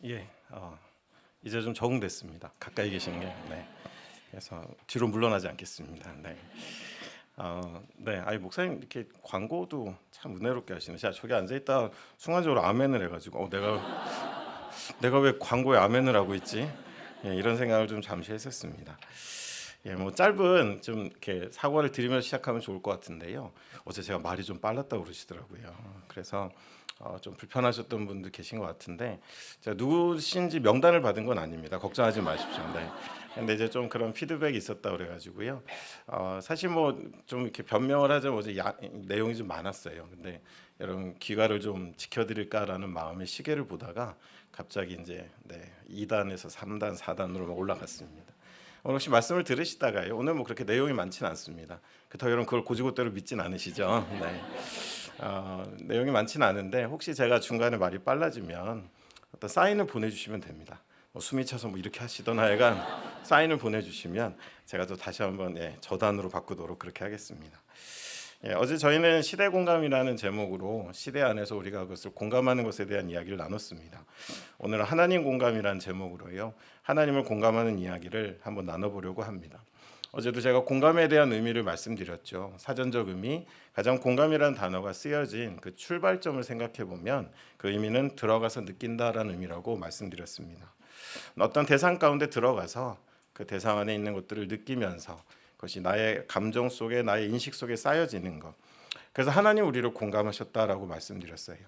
예, 이제 좀 적응됐습니다. 가까이 계신 게. 네. 그래서 뒤로 물러나지 않겠습니다. 네. 네. 아니 목사님 이렇게 광고도 참 은혜롭게 하시네. 제가 저기 앉아 있다 순간적으로 아멘을 해가지고 내가 왜 광고에 아멘을 하고 있지? 예, 이런 생각을 좀 잠시 했었습니다. 예, 뭐 짧은 좀 이렇게 사과를 드리면서 시작하면 좋을 것 같은데요. 어제 제가 말이 좀 빨랐다고 그러시더라고요. 그래서 좀 불편하셨던 분들 계신 것 같은데 제가 누구신지 명단을 받은 건 아닙니다. 걱정하지 마십시오. 네. 근데 이제 좀 그런 피드백이 있었다 그래가지고요. 사실 뭐 좀 이렇게 변명을 하자면 어제 내용이 좀 많았어요. 근데 여러분 귀가를 좀 지켜드릴까라는 마음의 시계를 보다가 갑자기 이제 2단에서 3단, 4단으로 올라갔습니다. 오늘 혹시 말씀을 들으시다가요. 오늘 뭐 그렇게 내용이 많지는 않습니다. 그렇다고 여러분 그걸 고지고대로 믿진 않으시죠? 네. 내용이 많지는 않은데 혹시 제가 중간에 말이 빨라지면 어떤 사인을 보내주시면 됩니다. 뭐 숨이 차서 뭐 이렇게 하시던 하여간 사인을 보내주시면 제가 또 다시 한번 저단으로 바꾸도록 그렇게 하겠습니다. 어제 저희는 시대 공감이라는 제목으로 시대 안에서 우리가 그것을 공감하는 것에 대한 이야기를 나눴습니다. 오늘은 하나님 공감이라는 제목으로요. 하나님을 공감하는 이야기를 한번 나눠보려고 합니다. 어제도 제가 공감에 대한 의미를 말씀드렸죠. 사전적 의미, 가장 공감이라는 단어가 쓰여진 그 출발점을 생각해 보면 그 의미는 들어가서 느낀다라는 의미라고 말씀드렸습니다. 어떤 대상 가운데 들어가서 그 대상 안에 있는 것들을 느끼면서 그것이 나의 감정 속에 나의 인식 속에 쌓여지는 것. 그래서 하나님 우리를 공감하셨다라고 말씀드렸어요.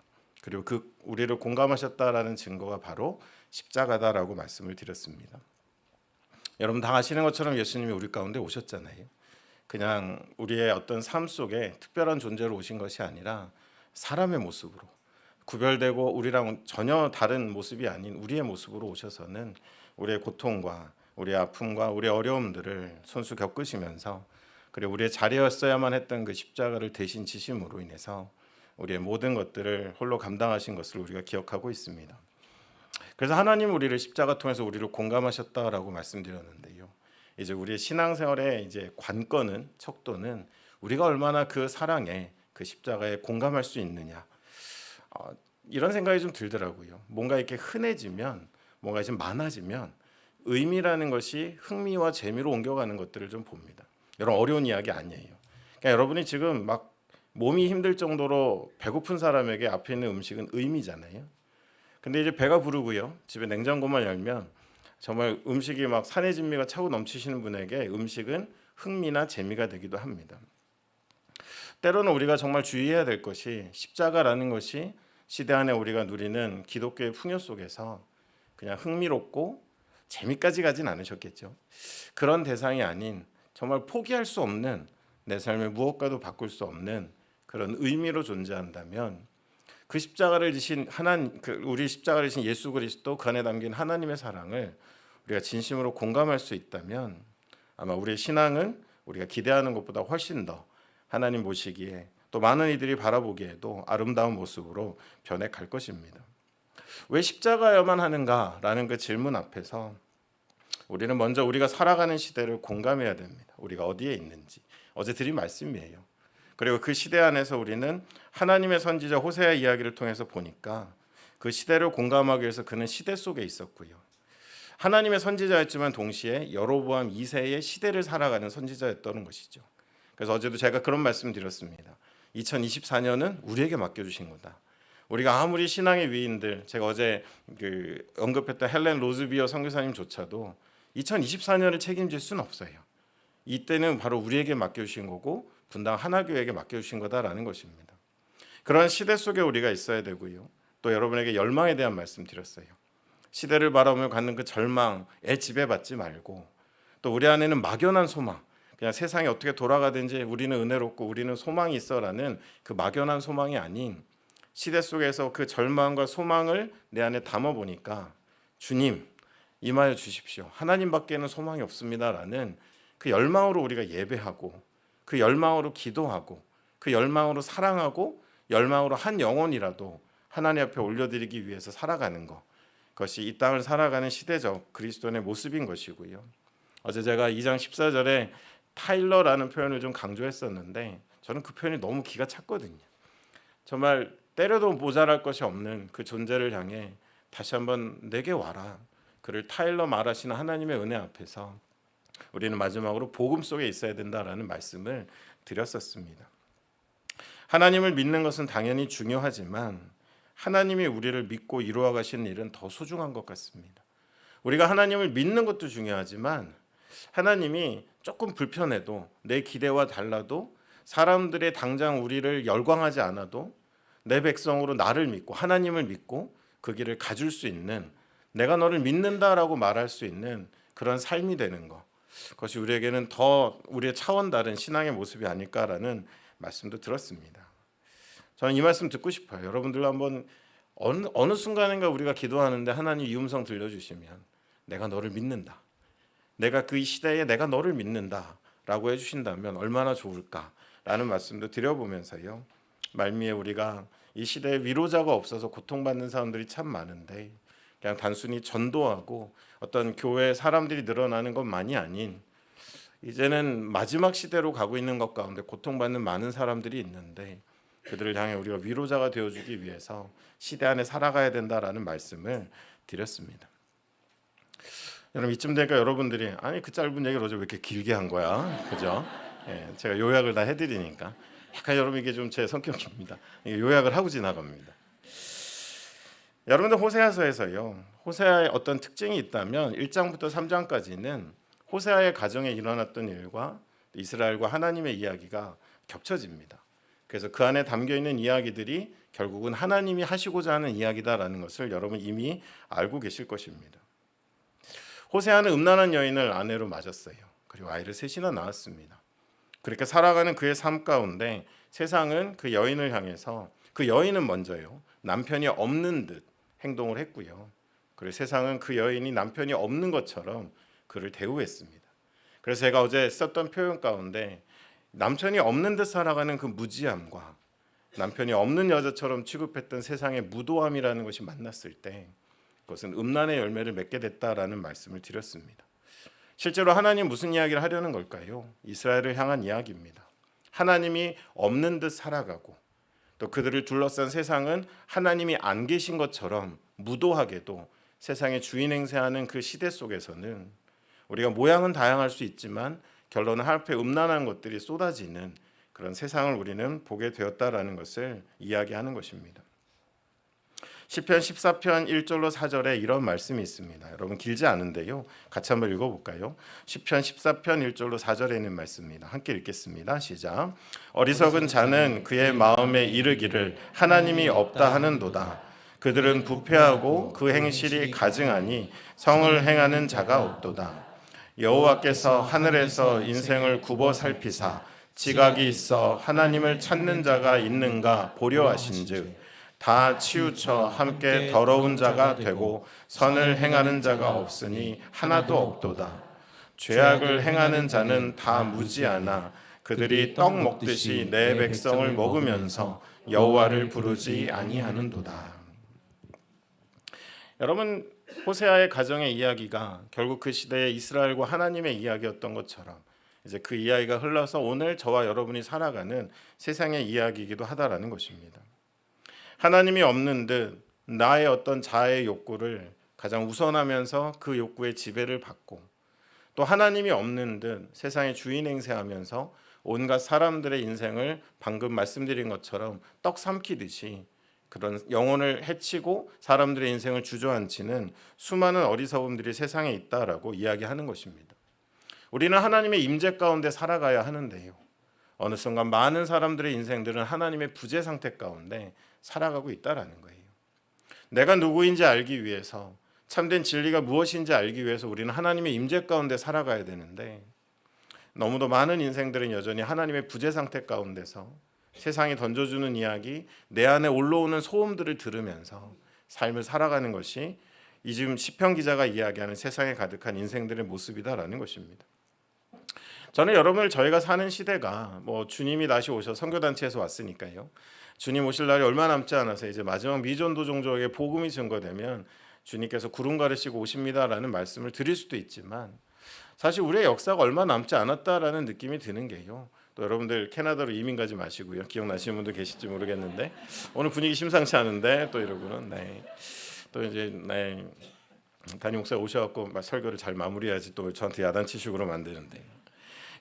그리고 그 우리를 공감하셨다라는 증거가 바로 십자가다라고 말씀을 드렸습니다. 여러분 다 아시는 것처럼 예수님이 우리 가운데 오셨잖아요. 그냥 우리의 어떤 삶 속에 특별한 존재로 오신 것이 아니라 사람의 모습으로 구별되고 우리랑 전혀 다른 모습이 아닌 우리의 모습으로 오셔서는 우리의 고통과 우리의 아픔과 우리의 어려움들을 손수 겪으시면서 그리고 우리의 자리였어야만 했던 그 십자가를 대신 지심으로 인해서 우리의 모든 것들을 홀로 감당하신 것을 우리가 기억하고 있습니다. 그래서 하나님 우리를 십자가 통해서 우리를 공감하셨다라고 말씀드렸는데요. 이제 우리의 신앙생활의 이제 관건은 척도는 우리가 얼마나 그 사랑에 그 십자가에 공감할 수 있느냐. 이런 생각이 좀 들더라고요. 뭔가 이렇게 흔해지면 뭔가 좀 많아지면 의미라는 것이 흥미와 재미로 옮겨가는 것들을 좀 봅니다. 여러분 어려운 이야기 아니에요. 그러니까 여러분이 지금 막 몸이 힘들 정도로 배고픈 사람에게 앞에 있는 음식은 의미잖아요. 근데 이제 배가 부르고요. 집에 냉장고만 열면 정말 음식이 막 산의 진미가 차고 넘치시는 분에게 음식은 흥미나 재미가 되기도 합니다. 때로는 우리가 정말 주의해야 될 것이 십자가라는 것이 시대 안에 우리가 누리는 기독교의 풍요 속에서 그냥 흥미롭고 재미까지 가진 않으셨겠죠. 그런 대상이 아닌 정말 포기할 수 없는 내 삶의 무엇과도 바꿀 수 없는 그런 의미로 존재한다면 그 십자가를 지신 하나님, 우리 십자가를 지신 예수 그리스도 그 안에 담긴 하나님의 사랑을 우리가 진심으로 공감할 수 있다면 아마 우리의 신앙은 우리가 기대하는 것보다 훨씬 더 하나님 보시기에 또 많은 이들이 바라보기에도 아름다운 모습으로 변해 갈 것입니다. 왜 십자가야만 하는가라는 그 질문 앞에서 우리는 먼저 우리가 살아가는 시대를 공감해야 됩니다. 우리가 어디에 있는지. 어제 드린 말씀이에요. 그리고 그 시대 안에서 우리는 하나님의 선지자 호세아 이야기를 통해서 보니까 그 시대를 공감하기 위해서 그는 시대 속에 있었고요. 하나님의 선지자였지만 동시에 여로보암 2세의 시대를 살아가는 선지자였다는 것이죠. 그래서 어제도 제가 그런 말씀 드렸습니다. 2024년은 우리에게 맡겨주신 거다. 우리가 아무리 신앙의 위인들, 제가 어제 언급했던 헬렌 로즈비어 선교사님조차도 2024년을 책임질 수는 없어요. 이때는 바로 우리에게 맡겨주신 거고 분당 하나교회에게 맡겨주신 거다라는 것입니다. 그런 시대 속에 우리가 있어야 되고요. 또 여러분에게 열망에 대한 말씀 드렸어요. 시대를 바라보며 갖는 그 절망에 지배받지 말고 또 우리 안에는 막연한 소망, 그냥 세상이 어떻게 돌아가든지 우리는 은혜롭고 우리는 소망이 있어라는 그 막연한 소망이 아닌 시대 속에서 그 절망과 소망을 내 안에 담아보니까 주님 임하여 주십시오. 하나님밖에는 소망이 없습니다라는 그 열망으로 우리가 예배하고 그 열망으로 기도하고 그 열망으로 사랑하고 열망으로 한 영혼이라도 하나님 앞에 올려드리기 위해서 살아가는 것, 그것이 이 땅을 살아가는 시대적 그리스도인의 모습인 것이고요. 어제 제가 2장 14절에 타일러라는 표현을 좀 강조했었는데 저는 그 표현이 너무 기가 찼거든요. 정말 때려도 모자랄 것이 없는 그 존재를 향해 다시 한번 내게 와라. 그를 타일러 말하시는 하나님의 은혜 앞에서 우리는 마지막으로 복음 속에 있어야 된다라는 말씀을 드렸었습니다. 하나님을 믿는 것은 당연히 중요하지만 하나님이 우리를 믿고 이루어 가시는 일은 더 소중한 것 같습니다. 우리가 하나님을 믿는 것도 중요하지만 하나님이 조금 불편해도 내 기대와 달라도 사람들의 당장 우리를 열광하지 않아도 내 백성으로 나를 믿고 하나님을 믿고 그 길을 가줄 수 있는, 내가 너를 믿는다라고 말할 수 있는 그런 삶이 되는 것, 그것이 우리에게는 더 우리의 차원 다른 신앙의 모습이 아닐까라는 말씀도 들었습니다. 저는 이 말씀 듣고 싶어요. 여러분들 한번 어느 순간인가 우리가 기도하는데 하나님 이 음성 들려주시면 내가 너를 믿는다, 내가 그 시대에 내가 너를 믿는다 라고 해주신다면 얼마나 좋을까라는 말씀도 드려보면서요, 말미에 우리가 이 시대에 위로자가 없어서 고통받는 사람들이 참 많은데 그냥 단순히 전도하고 어떤 교회 사람들이 늘어나는 것만이 아닌, 이제는 마지막 시대로 가고 있는 것 가운데 고통받는 많은 사람들이 있는데 그들을 향해 우리가 위로자가 되어주기 위해서 시대 안에 살아가야 된다라는 말씀을 드렸습니다. 여러분, 이쯤 되니까 여러분들이 아니 그 짧은 얘기를 어제 왜 이렇게 길게 한 거야, 그죠? 제가 요약을 다 해드리니까 약간 여러분 이게 좀 제 성격입니다. 요약을 하고 지나갑니다. 여러분들 호세아서에서요, 호세아의 어떤 특징이 있다면 1장부터 3장까지는 호세아의 가정에 일어났던 일과 이스라엘과 하나님의 이야기가 겹쳐집니다. 그래서 그 안에 담겨 있는 이야기들이 결국은 하나님이 하시고자 하는 이야기다라는 것을 여러분 이미 알고 계실 것입니다. 호세아는 음란한 여인을 아내로 맞았어요. 그리고 아이를 셋이나 낳았습니다. 그렇게 살아가는 그의 삶 가운데 세상은 그 여인을 향해서, 그 여인은 먼저요, 남편이 없는 듯 행동을 했고요. 그리고 세상은 그 여인이 남편이 없는 것처럼 그를 대우했습니다. 그래서 제가 어제 썼던 표현 가운데 남편이 없는 듯 살아가는 그 무지함과 남편이 없는 여자처럼 취급했던 세상의 무도함이라는 것이 만났을 때 그것은 음란의 열매를 맺게 됐다라는 말씀을 드렸습니다. 실제로 하나님 무슨 이야기를 하려는 걸까요? 이스라엘을 향한 이야기입니다. 하나님이 없는 듯 살아가고 또 그들을 둘러싼 세상은 하나님이 안 계신 것처럼 무도하게도 세상의 주인 행세하는 그 시대 속에서는 우리가 모양은 다양할 수 있지만 결론은 하필 음란한 것들이 쏟아지는 그런 세상을 우리는 보게 되었다라는 것을 이야기하는 것입니다. 시편 14편 1절로 4절에 이런 말씀이 있습니다. 여러분 길지 않은데요, 같이 한번 읽어볼까요? 시편 14편 1절로 4절에 있는 말씀입니다. 함께 읽겠습니다. 시작. 어리석은 자는 그의 마음에 이르기를 하나님이 없다 하는도다. 그들은 부패하고 그 행실이 가증하니 성을 행하는 자가 없도다. 여호와께서 하늘에서 인생을 굽어 살피사 지각이 있어 하나님을 찾는 자가 있는가 보려 하신즉 다 치우쳐 함께 더러운 자가 되고 선을 행하는 자가 없으니 하나도 없도다. 죄악을 행하는 자는 다 무지하나 그들이 떡 먹듯이 내 백성을 먹으면서 여호와를 부르지 아니하는도다. 여러분, 호세아의 가정의 이야기가 결국 그 시대의 이스라엘과 하나님의 이야기였던 것처럼 이제 그 이야기가 흘러서 오늘 저와 여러분이 살아가는 세상의 이야기이기도 하다라는 것입니다. 하나님이 없는 듯 나의 어떤 자아의 욕구를 가장 우선하면서 그 욕구의 지배를 받고, 또 하나님이 없는 듯 세상의 주인 행세하면서 온갖 사람들의 인생을 방금 말씀드린 것처럼 떡 삼키듯이 그런 영혼을 해치고 사람들의 인생을 주저앉히는 수많은 어리석음들이 세상에 있다라고 이야기하는 것입니다. 우리는 하나님의 임재 가운데 살아가야 하는데요, 어느 순간 많은 사람들의 인생들은 하나님의 부재 상태 가운데 살아가고 있다라는 거예요. 내가 누구인지 알기 위해서, 참된 진리가 무엇인지 알기 위해서 우리는 하나님의 임재 가운데 살아가야 되는데 너무도 많은 인생들은 여전히 하나님의 부재 상태 가운데서 세상이 던져주는 이야기, 내 안에 올라오는 소음들을 들으면서 삶을 살아가는 것이 이 지금 시편 기자가 이야기하는 세상에 가득한 인생들의 모습이다라는 것입니다. 저는 여러분을 저희가 사는 시대가 주님이 다시 오셔서 선교단체에서 왔으니까요, 주님 오실 날이 얼마 남지 않아서 이제 마지막 미전도 종족에게 복음이 증거되면 주님께서 구름 가르시고 오십니다라는 말씀을 드릴 수도 있지만 사실 우리의 역사가 얼마 남지 않았다라는 느낌이 드는 게요, 또 여러분들 캐나다로 이민 가지 마시고요, 기억나시는 분들 계실지 모르겠는데 오늘 분위기 심상치 않은데 또 이러고는 또 이제 담임 목사 오셔갖고 설교를 잘 마무리해야지 또 저한테 야단치식으로 만드는데,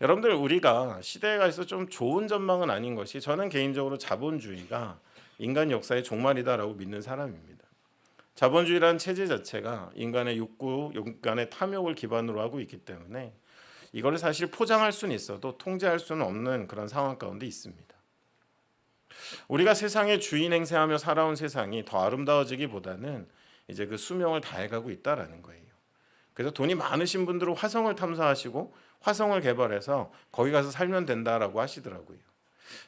여러분들 우리가 시대에 가서 좀 좋은 전망은 아닌 것이, 저는 개인적으로 자본주의가 인간 역사의 종말이다라고 믿는 사람입니다. 자본주의라는 체제 자체가 인간의 욕구, 인간의 탐욕을 기반으로 하고 있기 때문에 이거를 사실 포장할 수는 있어도 통제할 수는 없는 그런 상황 가운데 있습니다. 우리가 세상의 주인 행세하며 살아온 세상이 더 아름다워지기보다는 이제 그 수명을 다해가고 있다라는 거예요. 그래서 돈이 많으신 분들은 화성을 탐사하시고 화성을 개발해서 거기 가서 살면 된다라고 하시더라고요.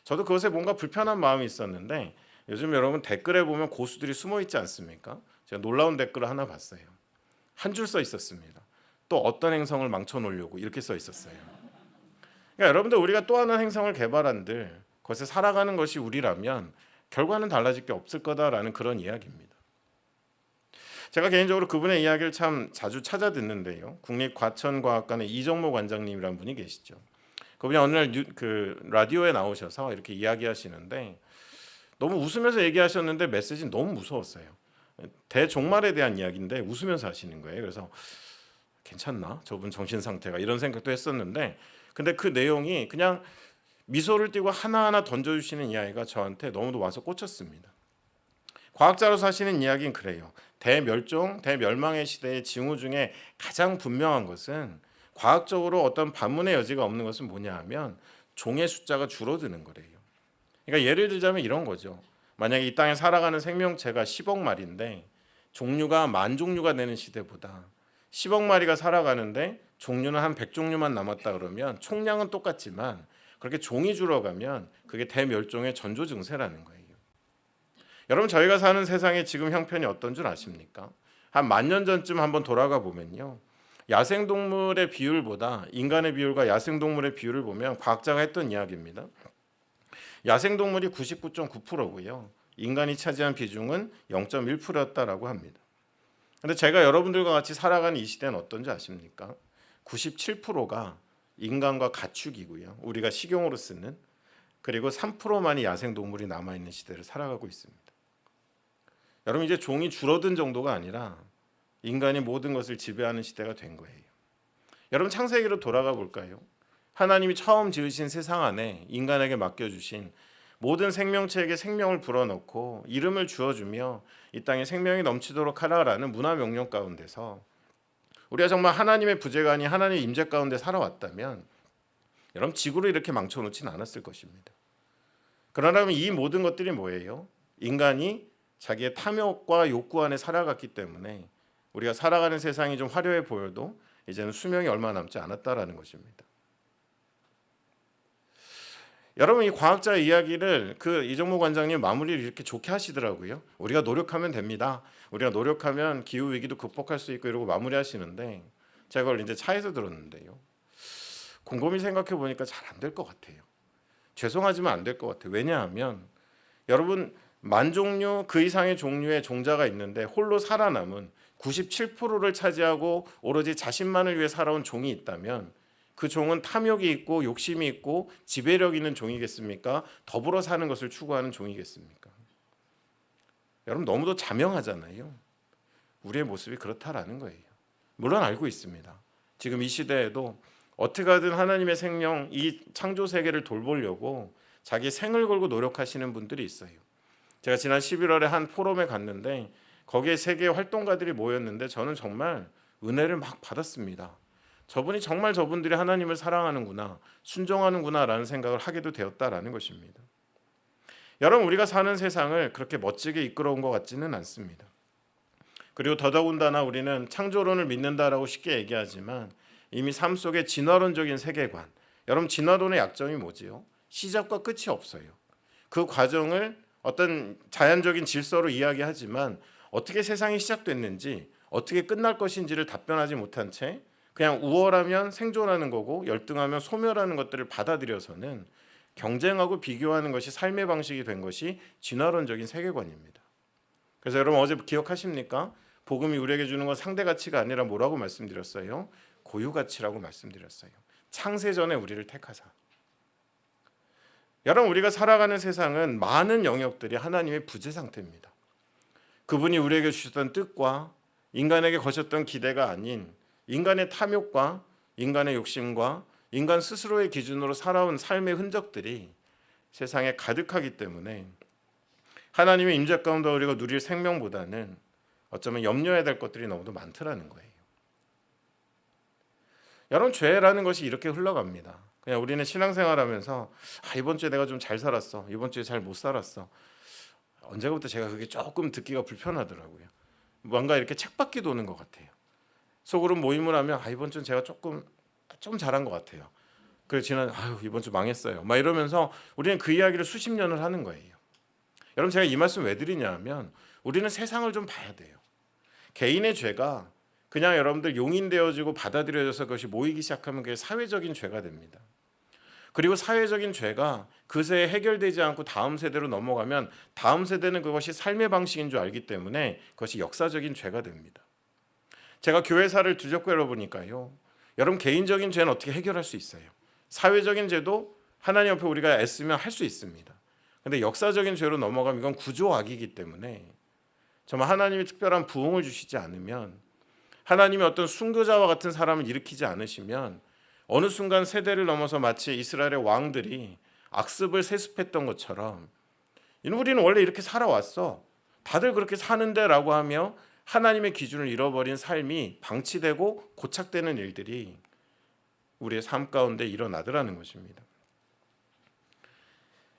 저도 그것에 뭔가 불편한 마음이 있었는데, 요즘 여러분 댓글에 보면 고수들이 숨어 있지 않습니까? 제가 놀라운 댓글을 하나 봤어요. 한 줄 써 있었습니다. 또 어떤 행성을 망쳐놓으려고, 이렇게 써 있었어요. 그러니까 여러분들 우리가 또 하나 행성을 개발한들 그것에 살아가는 것이 우리라면 결과는 달라질 게 없을 거다라는 그런 이야기입니다. 제가 개인적으로 그분의 이야기를 참 자주 찾아 듣는데요. 국립과천과학관의 이정모 관장님이라는 분이 계시죠. 그분이 어느 날 그 라디오에 나오셔서 이렇게 이야기하시는데, 너무 웃으면서 얘기하셨는데 메시지는 너무 무서웠어요. 대종말에 대한 이야기인데 웃으면서 하시는 거예요. 그래서 괜찮나? 저분 정신 상태가, 이런 생각도 했었는데, 근데 그 내용이 그냥 미소를 띠고 하나하나 던져주시는 이야기가 저한테 너무도 와서 꽂혔습니다. 과학자로서 하시는 이야기는 그래요. 대멸종, 대멸망의 시대의 징후 중에 가장 분명한 것은, 과학적으로 어떤 반문의 여지가 없는 것은 뭐냐 하면 종의 숫자가 줄어드는 거래요. 그러니까 예를 들자면 이런 거죠. 만약에 이 땅에 살아가는 생명체가 10억 마리인데 종류가 10,000종류가 되는 시대보다 10억 마리가 살아가는데 종류는 한 100종류만 남았다 그러면 총량은 똑같지만 그렇게 종이 줄어가면 그게 대멸종의 전조 증세라는 거예요. 여러분, 저희가 사는 세상의 지금 형편이 어떤 줄 아십니까? 한 10,000년 전쯤 한번 돌아가 보면요, 야생동물의 비율보다 인간의 비율과 야생동물의 비율을 보면, 과학자가 했던 이야기입니다. 야생동물이 99.9%고요. 인간이 차지한 비중은 0.1%였다라고 합니다. 그런데 제가 여러분들과 같이 살아가는 이 시대는 어떤지 아십니까? 97%가 인간과 가축이고요. 우리가 식용으로 쓰는, 그리고 3%만이 야생동물이 남아있는 시대를 살아가고 있습니다. 여러분, 이제 종이 줄어든 정도가 아니라 인간이 모든 것을 지배하는 시대가 된 거예요. 여러분, 창세기로 돌아가 볼까요? 하나님이 처음 지으신 세상 안에 인간에게 맡겨주신 모든 생명체에게 생명을 불어넣고 이름을 주어주며 이 땅에 생명이 넘치도록 하라라는 문화 명령 가운데서 우리가 정말 하나님의 부재가 하나님의 임재 가운데 살아왔다면, 여러분, 지구를 이렇게 망쳐놓지는 않았을 것입니다. 그러나 이 모든 것들이 뭐예요? 인간이 자기의 탐욕과 욕구 안에 살아갔기 때문에 우리가 살아가는 세상이 좀 화려해 보여도 이제는 수명이 얼마 남지 않았다라는 것입니다. 여러분, 이 과학자의 이야기를 이정모 관장님 마무리를 이렇게 좋게 하시더라고요. 우리가 노력하면 됩니다. 우리가 노력하면 기후 위기도 극복할 수 있고, 이러고 마무리하시는데, 제가 그걸 이제 차에서 들었는데요, 곰곰이 생각해 보니까 잘 안 될 것 같아요. 죄송하지만 안 될 것 같아요. 왜냐하면 여러분, 10,000종류 그 이상의 종류의 종자가 있는데 홀로 살아남은 97%를 차지하고 오로지 자신만을 위해 살아온 종이 있다면, 그 종은 탐욕이 있고 욕심이 있고 지배력 있는 종이겠습니까? 더불어 사는 것을 추구하는 종이겠습니까? 여러분, 너무도 자명하잖아요. 우리의 모습이 그렇다라는 거예요. 물론 알고 있습니다. 지금 이 시대에도 어떻게 하든 하나님의 생명, 이 창조 세계를 돌보려고 자기 생을 걸고 노력하시는 분들이 있어요. 제가 지난 11월에 한 포럼에 갔는데 거기에 세계 활동가들이 모였는데 저는 정말 은혜를 막 받았습니다. 저분들이 하나님을 사랑하는구나, 순종하는구나라는 생각을 하게도 되었다라는 것입니다. 여러분, 우리가 사는 세상을 그렇게 멋지게 이끌어온 것 같지는 않습니다. 그리고 더더군다나 우리는 창조론을 믿는다라고 쉽게 얘기하지만 이미 삶 속에 진화론적인 세계관, 여러분, 진화론의 약점이 뭐지요? 시작과 끝이 없어요. 그 과정을 어떤 자연적인 질서로 이야기하지만 어떻게 세상이 시작됐는지, 어떻게 끝날 것인지를 답변하지 못한 채 그냥 우월하면 생존하는 거고 열등하면 소멸하는 것들을 받아들여서는 경쟁하고 비교하는 것이 삶의 방식이 된 것이 진화론적인 세계관입니다. 그래서 여러분, 어제 기억하십니까? 복음이 우리에게 주는 건 상대 가치가 아니라 뭐라고 말씀드렸어요? 고유 가치라고 말씀드렸어요. 창세전에 우리를 택하사. 여러분, 우리가 살아가는 세상은 많은 영역들이 하나님의 부재 상태입니다. 그분이 우리에게 주셨던 뜻과 인간에게 거셨던 기대가 아닌 인간의 탐욕과 인간의 욕심과 인간 스스로의 기준으로 살아온 삶의 흔적들이 세상에 가득하기 때문에 하나님의 임재 가운데 우리가 누릴 생명보다는 어쩌면 염려해야 될 것들이 너무도 많더라는 거예요. 여러분, 죄라는 것이 이렇게 흘러갑니다. 그냥 우리는 신앙생활하면서 이번 주에 내가 좀 잘 살았어, 이번 주에 잘 못 살았어, 언제부터 제가 그게 조금 듣기가 불편하더라고요. 뭔가 이렇게 책받기 도는 것 같아요. 속으로 모임을 하면 이번 주는 제가 조금 잘한 것 같아요. 그래서 지난 이번 주 망했어요 막 이러면서 우리는 그 이야기를 수십 년을 하는 거예요. 여러분, 제가 이 말씀 왜 드리냐 하면 우리는 세상을 좀 봐야 돼요. 개인의 죄가 그냥 여러분들 용인되어지고 받아들여져서 그것이 모이기 시작하면 그게 사회적인 죄가 됩니다. 그리고 사회적인 죄가 그새 해결되지 않고 다음 세대로 넘어가면 다음 세대는 그것이 삶의 방식인 줄 알기 때문에 그것이 역사적인 죄가 됩니다. 제가 교회사를 뒤적고 열어보니까요, 여러분, 개인적인 죄는 어떻게 해결할 수 있어요. 사회적인 죄도 하나님 앞에 우리가 애쓰면 할 수 있습니다. 근데 역사적인 죄로 넘어가면 이건 구조악이기 때문에 정말 하나님이 특별한 부흥을 주시지 않으면, 하나님이 어떤 순교자와 같은 사람을 일으키지 않으시면 어느 순간 세대를 넘어서 마치 이스라엘의 왕들이 악습을 세습했던 것처럼 우리는 원래 이렇게 살아왔어, 다들 그렇게 사는데 라고 하며 하나님의 기준을 잃어버린 삶이 방치되고 고착되는 일들이 우리의 삶 가운데 일어나더라는 것입니다.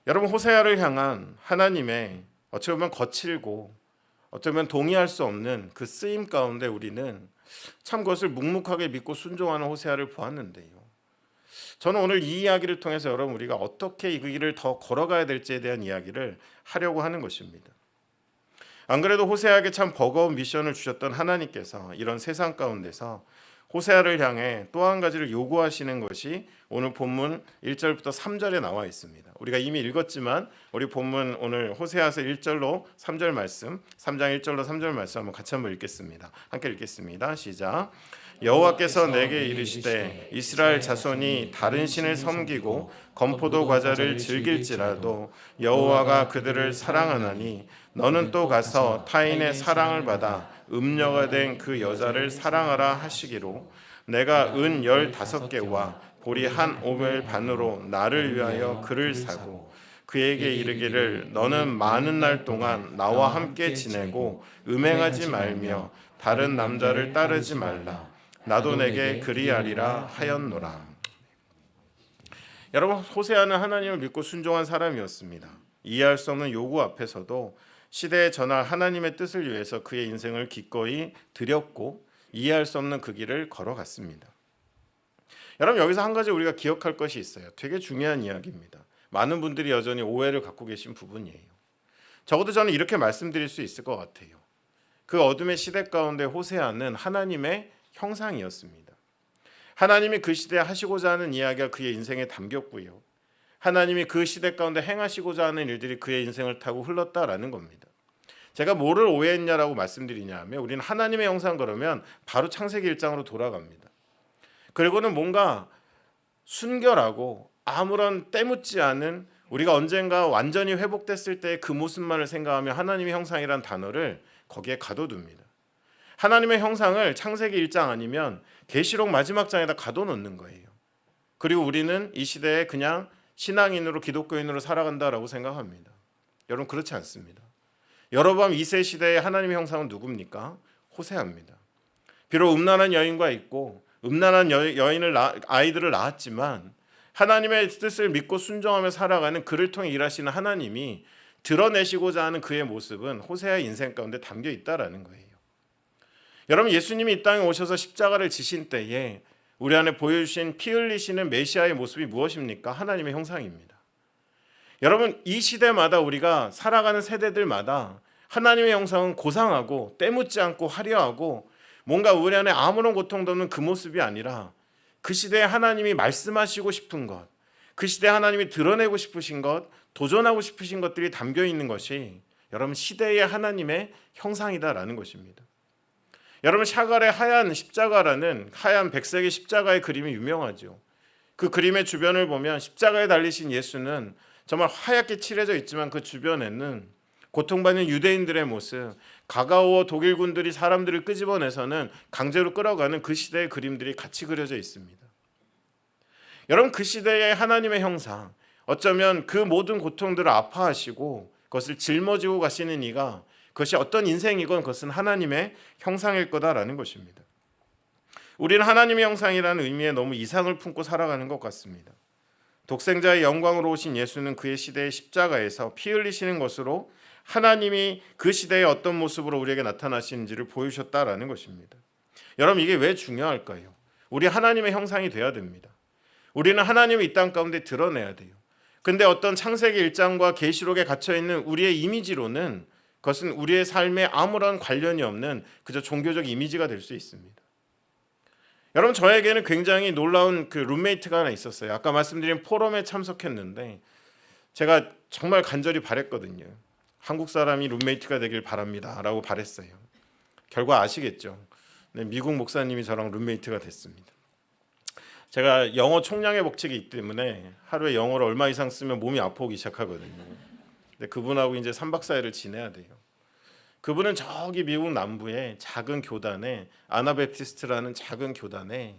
여러분, 호세아를 향한 하나님의 어찌 보면 거칠고 어쩌면 동의할 수 없는 그 쓰임 가운데 우리는 참 그것을 묵묵하게 믿고 순종하는 호세아를 보았는데요. 저는 오늘 이 이야기를 통해서 여러분, 우리가 어떻게 그 길을 더 걸어가야 될지에 대한 이야기를 하려고 하는 것입니다. 안 그래도 호세아에게 참 버거운 미션을 주셨던 하나님께서 이런 세상 가운데서 호세아를 향해 또 한 가지를 요구하시는 것이 오늘 본문 1절부터 3절에 나와 있습니다. 우리가 이미 읽었지만 우리 본문 오늘 호세아서 1절로 3절 말씀, 3장 1절로 3절 말씀 한번 같이 한번 읽겠습니다. 함께 읽겠습니다. 시작. 여호와께서 내게 이르시되 이스라엘 자손이 다른 신을 섬기고 건포도 과자를 즐길지라도 여호와가 그들을 사랑하나니 너는 또 가서 타인의 사랑을 받아 음녀가 된 그 여자를 사랑하라 하시기로 내가 은 15개와 보리 한 오멜 반으로 나를 위하여 그를 사고 그에게 이르기를 너는 많은 날 동안 나와 함께 지내고 음행하지 말며 다른 남자를 따르지 말라. 나도 내게 그리하리라 하였노라. 여러분, 호세아는 하나님을 믿고 순종한 사람이었습니다. 이해할 수 없는 요구 앞에서도 시대에 전할 하나님의 뜻을 위해서 그의 인생을 기꺼이 드렸고 이해할 수 없는 그 길을 걸어갔습니다. 여러분, 여기서 한 가지 우리가 기억할 것이 있어요. 되게 중요한 이야기입니다. 많은 분들이 여전히 오해를 갖고 계신 부분이에요. 적어도 저는 이렇게 말씀드릴 수 있을 것 같아요. 그 어둠의 시대 가운데 호세아는 하나님의 형상이었습니다. 하나님이 그 시대에 하시고자 하는 이야기가 그의 인생에 담겼고요. 하나님이 그 시대 가운데 행하시고자 하는 일들이 그의 인생을 타고 흘렀다라는 겁니다. 제가 뭐를 오해했냐라고 말씀드리냐 하면 우리는 하나님의 형상 그러면 바로 창세기 1장으로 돌아갑니다. 그리고는 뭔가 순결하고 아무런 때묻지 않은 우리가 언젠가 완전히 회복됐을 때 그 모습만을 생각하며 하나님의 형상이란 단어를 거기에 가둬둡니다. 하나님의 형상을 창세기 1장 아니면 계시록 마지막 장에다 가둬놓는 거예요. 그리고 우리는 이 시대에 그냥 신앙인으로 기독교인으로 살아간다라고 생각합니다. 여러분, 그렇지 않습니다. 여로보암 2세 시대의 하나님의 형상은 누굽니까? 호세아입니다. 비록 음란한 여인과 있고 음란한 아이들을 낳았지만 하나님의 뜻을 믿고 순종하며 살아가는 그를 통해 일하시는 하나님이 드러내시고자 하는 그의 모습은 호세아의 인생 가운데 담겨 있다라는 거예요. 여러분, 예수님이 이 땅에 오셔서 십자가를 지신 때에 우리 안에 보여주신 피 흘리시는 메시아의 모습이 무엇입니까? 하나님의 형상입니다. 여러분, 이 시대마다 우리가 살아가는 세대들마다 하나님의 형상은 고상하고 때묻지 않고 화려하고 뭔가 우리 안에 아무런 고통도 없는 그 모습이 아니라 그 시대에 하나님이 말씀하시고 싶은 것, 그 시대에 하나님이 드러내고 싶으신 것, 도전하고 싶으신 것들이 담겨 있는 것이 여러분 시대의 하나님의 형상이다라는 것입니다. 여러분, 샤갈의 하얀 십자가라는 하얀 백색의 십자가의 그림이 유명하죠. 그 그림의 주변을 보면 십자가에 달리신 예수는 정말 하얗게 칠해져 있지만 그 주변에는 고통받는 유대인들의 모습, 가가오어 독일군들이 사람들을 끄집어내서는 강제로 끌어가는 그 시대의 그림들이 같이 그려져 있습니다. 여러분, 그 시대의 하나님의 형상, 어쩌면 그 모든 고통들을 아파하시고 그것을 짊어지고 가시는 이가 그것이 어떤 인생이건 그것은 하나님의 형상일 거다라는 것입니다. 우리는 하나님의 형상이라는 의미에 너무 이상을 품고 살아가는 것 같습니다. 독생자의 영광으로 오신 예수는 그의 시대의 십자가에서 피 흘리시는 것으로 하나님이 그 시대의 어떤 모습으로 우리에게 나타나시는지를 보여주셨다라는 것입니다. 여러분, 이게 왜 중요할까요? 우리 하나님의 형상이 되어야 됩니다. 우리는 하나님을 이 땅 가운데 드러내야 돼요. 근데 어떤 창세기 1장과 계시록에 갇혀있는 우리의 이미지로는 그것은 우리의 삶에 아무런 관련이 없는 그저 종교적 이미지가 될 수 있습니다. 여러분, 저에게는 굉장히 놀라운 그 룸메이트가 하나 있었어요. 아까 말씀드린 포럼에 참석했는데 제가 정말 간절히 바랬거든요. 한국 사람이 룸메이트가 되길 바랍니다 라고 바랬어요. 결과 아시겠죠? 네, 미국 목사님이 저랑 룸메이트가 됐습니다. 제가 영어 총량의 법칙이 있기 때문에 하루에 영어를 얼마 이상 쓰면 몸이 아파오기 시작하거든요. 근데 그분하고 이제 3박 4일을 지내야 돼요. 그분은 저기 미국 남부의 작은 교단에, 아나베프티스트라는 작은 교단에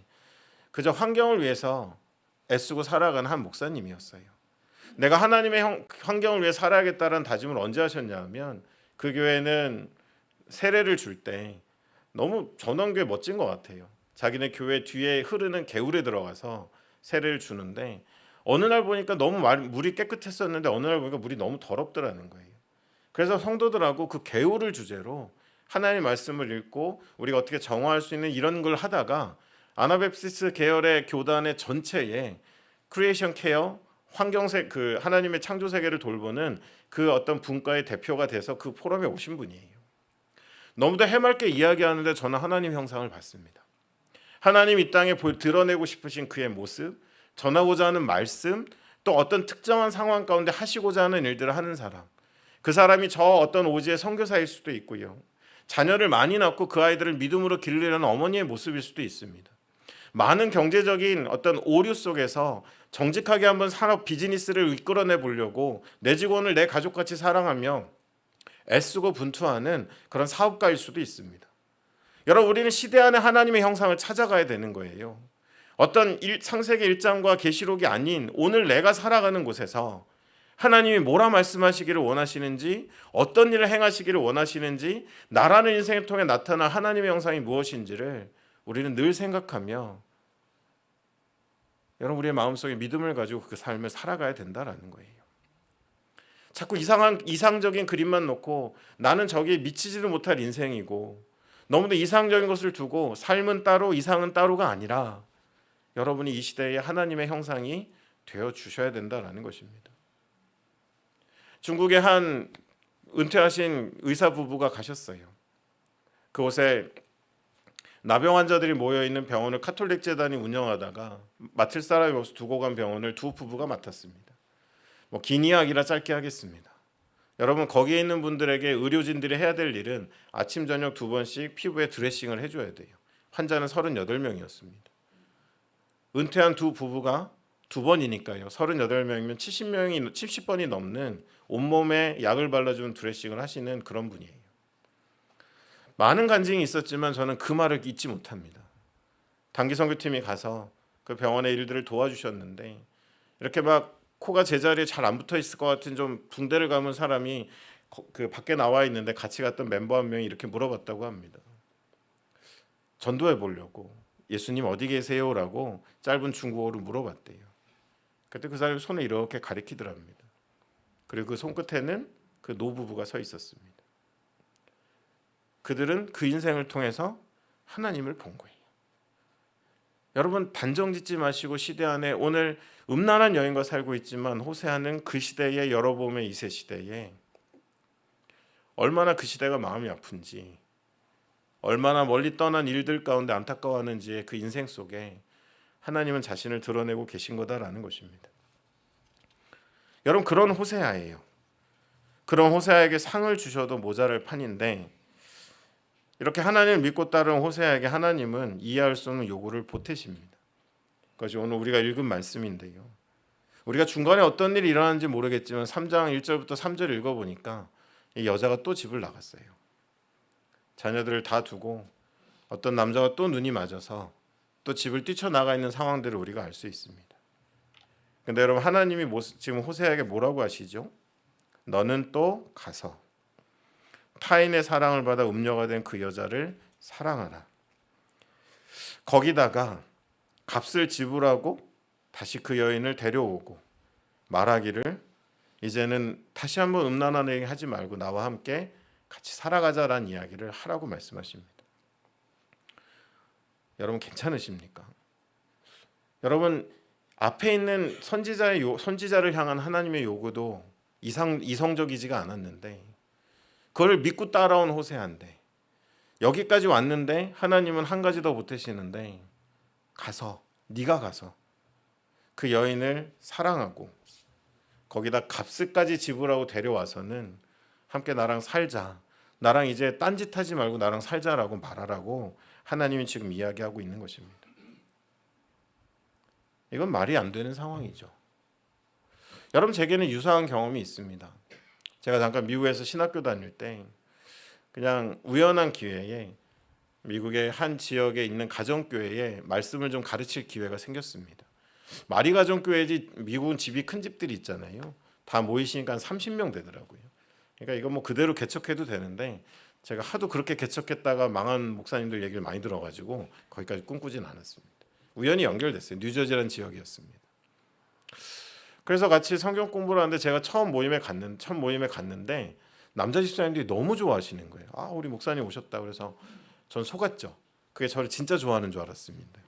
그저 환경을 위해서 애쓰고 살아가는 한 목사님이었어요. 내가 하나님의 환경을 위해 살아야겠다는 다짐을 언제 하셨냐 하면 그 교회는 세례를 줄 때 너무 전원교회 멋진 것 같아요. 자기네 교회 뒤에 흐르는 개울에 들어가서 세례를 주는데 어느 날 보니까 너무 물이 깨끗했었는데 어느 날 보니까 물이 너무 더럽더라는 거예요. 그래서 성도들하고 그 개울을 주제로 하나님의 말씀을 읽고 우리가 어떻게 정화할 수 있는 이런 걸 하다가 아나베프티스 계열의 교단의 전체에 크리에이션 케어, 그 하나님의 창조 세계를 돌보는 그 어떤 분과의 대표가 돼서 그 포럼에 오신 분이에요. 너무도 해맑게 이야기하는데 저는 하나님 형상을 봤습니다. 하나님 이 땅에 드러내고 싶으신 그의 모습, 전하고자 하는 말씀, 또 어떤 특정한 상황 가운데 하시고자 하는 일들을 하는 사람, 그 사람이 저 어떤 오지의 선교사일 수도 있고요, 자녀를 많이 낳고 그 아이들을 믿음으로 기르려는 어머니의 모습일 수도 있습니다. 많은 경제적인 어떤 오류 속에서 정직하게 한번 산업 비즈니스를 이끌어내 보려고 내 직원을 내 가족같이 사랑하며 애쓰고 분투하는 그런 사업가일 수도 있습니다. 여러분, 우리는 시대 안에 하나님의 형상을 찾아가야 되는 거예요. 어떤 창세기 1장과 계시록이 아닌 오늘 내가 살아가는 곳에서 하나님이 뭐라 말씀하시기를 원하시는지, 어떤 일을 행하시기를 원하시는지, 나라는 인생을 통해 나타난 하나님의 형상이 무엇인지를 우리는 늘 생각하며 여러분, 우리의 마음속에 믿음을 가지고 그 삶을 살아가야 된다라는 거예요. 자꾸 이상적인 그림만 놓고 나는 저기에 미치지도 못할 인생이고 너무도 이상적인 것을 두고 삶은 따로 이상은 따로가 아니라 여러분이 이 시대의 하나님의 형상이 되어 주셔야 된다라는 것입니다. 중국에 한 은퇴하신 의사 부부가 가셨어요. 그곳에 나병 환자들이 모여있는 병원을 카톨릭 재단이 운영하다가 맡을 사람이 없어 두고 간 병원을 두 부부가 맡았습니다. 긴 이야기라 짧게 하겠습니다. 여러분, 거기에 있는 분들에게 의료진들이 해야 될 일은 아침 저녁 2번씩 피부에 드레싱을 해줘야 돼요. 환자는 38명이었습니다. 은퇴한 두 부부가 2번이니까요. 38명이면 70번이 넘는 온몸에 약을 발라주는 드레싱을 하시는 그런 분이에요. 많은 간증이 있었지만 저는 그 말을 잊지 못합니다. 단기 선교팀이 가서 그 병원의 일들을 도와주셨는데 이렇게 막 코가 제자리에 잘 안 붙어 있을 것 같은 좀 붕대를 감은 사람이 그 밖에 나와 있는데 같이 갔던 멤버 한 명이 이렇게 물어봤다고 합니다. 전도해 보려고 예수님 어디 계세요라고 짧은 중국어로 물어봤대요. 그때 그 사람이 손을 이렇게 가리키더랍니다. 그리고 그 손끝에는 그 노부부가 서 있었습니다. 그들은 그 인생을 통해서 하나님을 본 거예요. 여러분, 단정 짓지 마시고 시대 안에 오늘 음란한 여인과 살고 있지만 호세아는 그 시대의 여로보암의 2세 시대에 얼마나 그 시대가 마음이 아픈지, 얼마나 멀리 떠난 일들 가운데 안타까워하는지의 그 인생 속에 하나님은 자신을 드러내고 계신 거다라는 것입니다. 여러분, 그런 호세아예요. 그런 호세아에게 상을 주셔도 모자랄 판인데 이렇게 하나님을 믿고 따르는 호세아에게 하나님은 이해할 수 없는 요구를 보태십니다. 그것이 오늘 우리가 읽은 말씀인데요. 우리가 중간에 어떤 일이 일어나는지 모르겠지만 3장 1절부터 3절 읽어보니까 이 여자가 또 집을 나갔어요. 자녀들을 다 두고 어떤 남자와 또 눈이 맞아서 또 집을 뛰쳐나가 있는 상황들을 우리가 알 수 있습니다. 근데 여러분, 하나님이 지금 호세아에게 뭐라고 하시죠? 너는 또 가서 타인의 사랑을 받아 음녀가 된 그 여자를 사랑하라. 거기다가 값을 지불하고 다시 그 여인을 데려오고 말하기를 이제는 다시 한번 음란한 얘기 하지 말고 나와 함께 같이 살아가자라는 이야기를 하라고 말씀하십니다. 여러분, 괜찮으십니까? 여러분, 앞에 있는 선지자를 향한 하나님의 요구도 이성적이지가 않았는데 그걸 믿고 따라온 호세아인데 여기까지 왔는데 하나님은 한 가지 더 보태시는데 네가 가서 그 여인을 사랑하고 거기다 값을까지 지불하고 데려와서는 함께 나랑 살자. 나랑 이제 딴짓하지 말고 나랑 살자라고 말하라고 하나님이 지금 이야기하고 있는 것입니다. 이건 말이 안 되는 상황이죠. 여러분, 제게는 유사한 경험이 있습니다. 제가 잠깐 미국에서 신학교 다닐 때 그냥 우연한 기회에 미국의 한 지역에 있는 가정교회에 말씀을 좀 가르칠 기회가 생겼습니다. 마리 가정교회지 미국은 집이 큰 집들이 있잖아요. 다 모이시니까 한 30명 되더라고요. 그러니까 이거 뭐 그대로 개척해도 되는데 제가 하도 그렇게 개척했다가 망한 목사님들 얘기를 많이 들어가지고 거기까지 꿈꾸진 않았습니다. 우연히 연결됐어요. 뉴저지라는 지역이었습니다. 그래서 같이 성경 공부를 하는데 제가 첫 모임에 갔는데 남자 집사님들이 너무 좋아하시는 거예요. 우리 목사님 오셨다. 그래서 전 속았죠. 그게 저를 진짜 좋아하는 줄 알았습니다.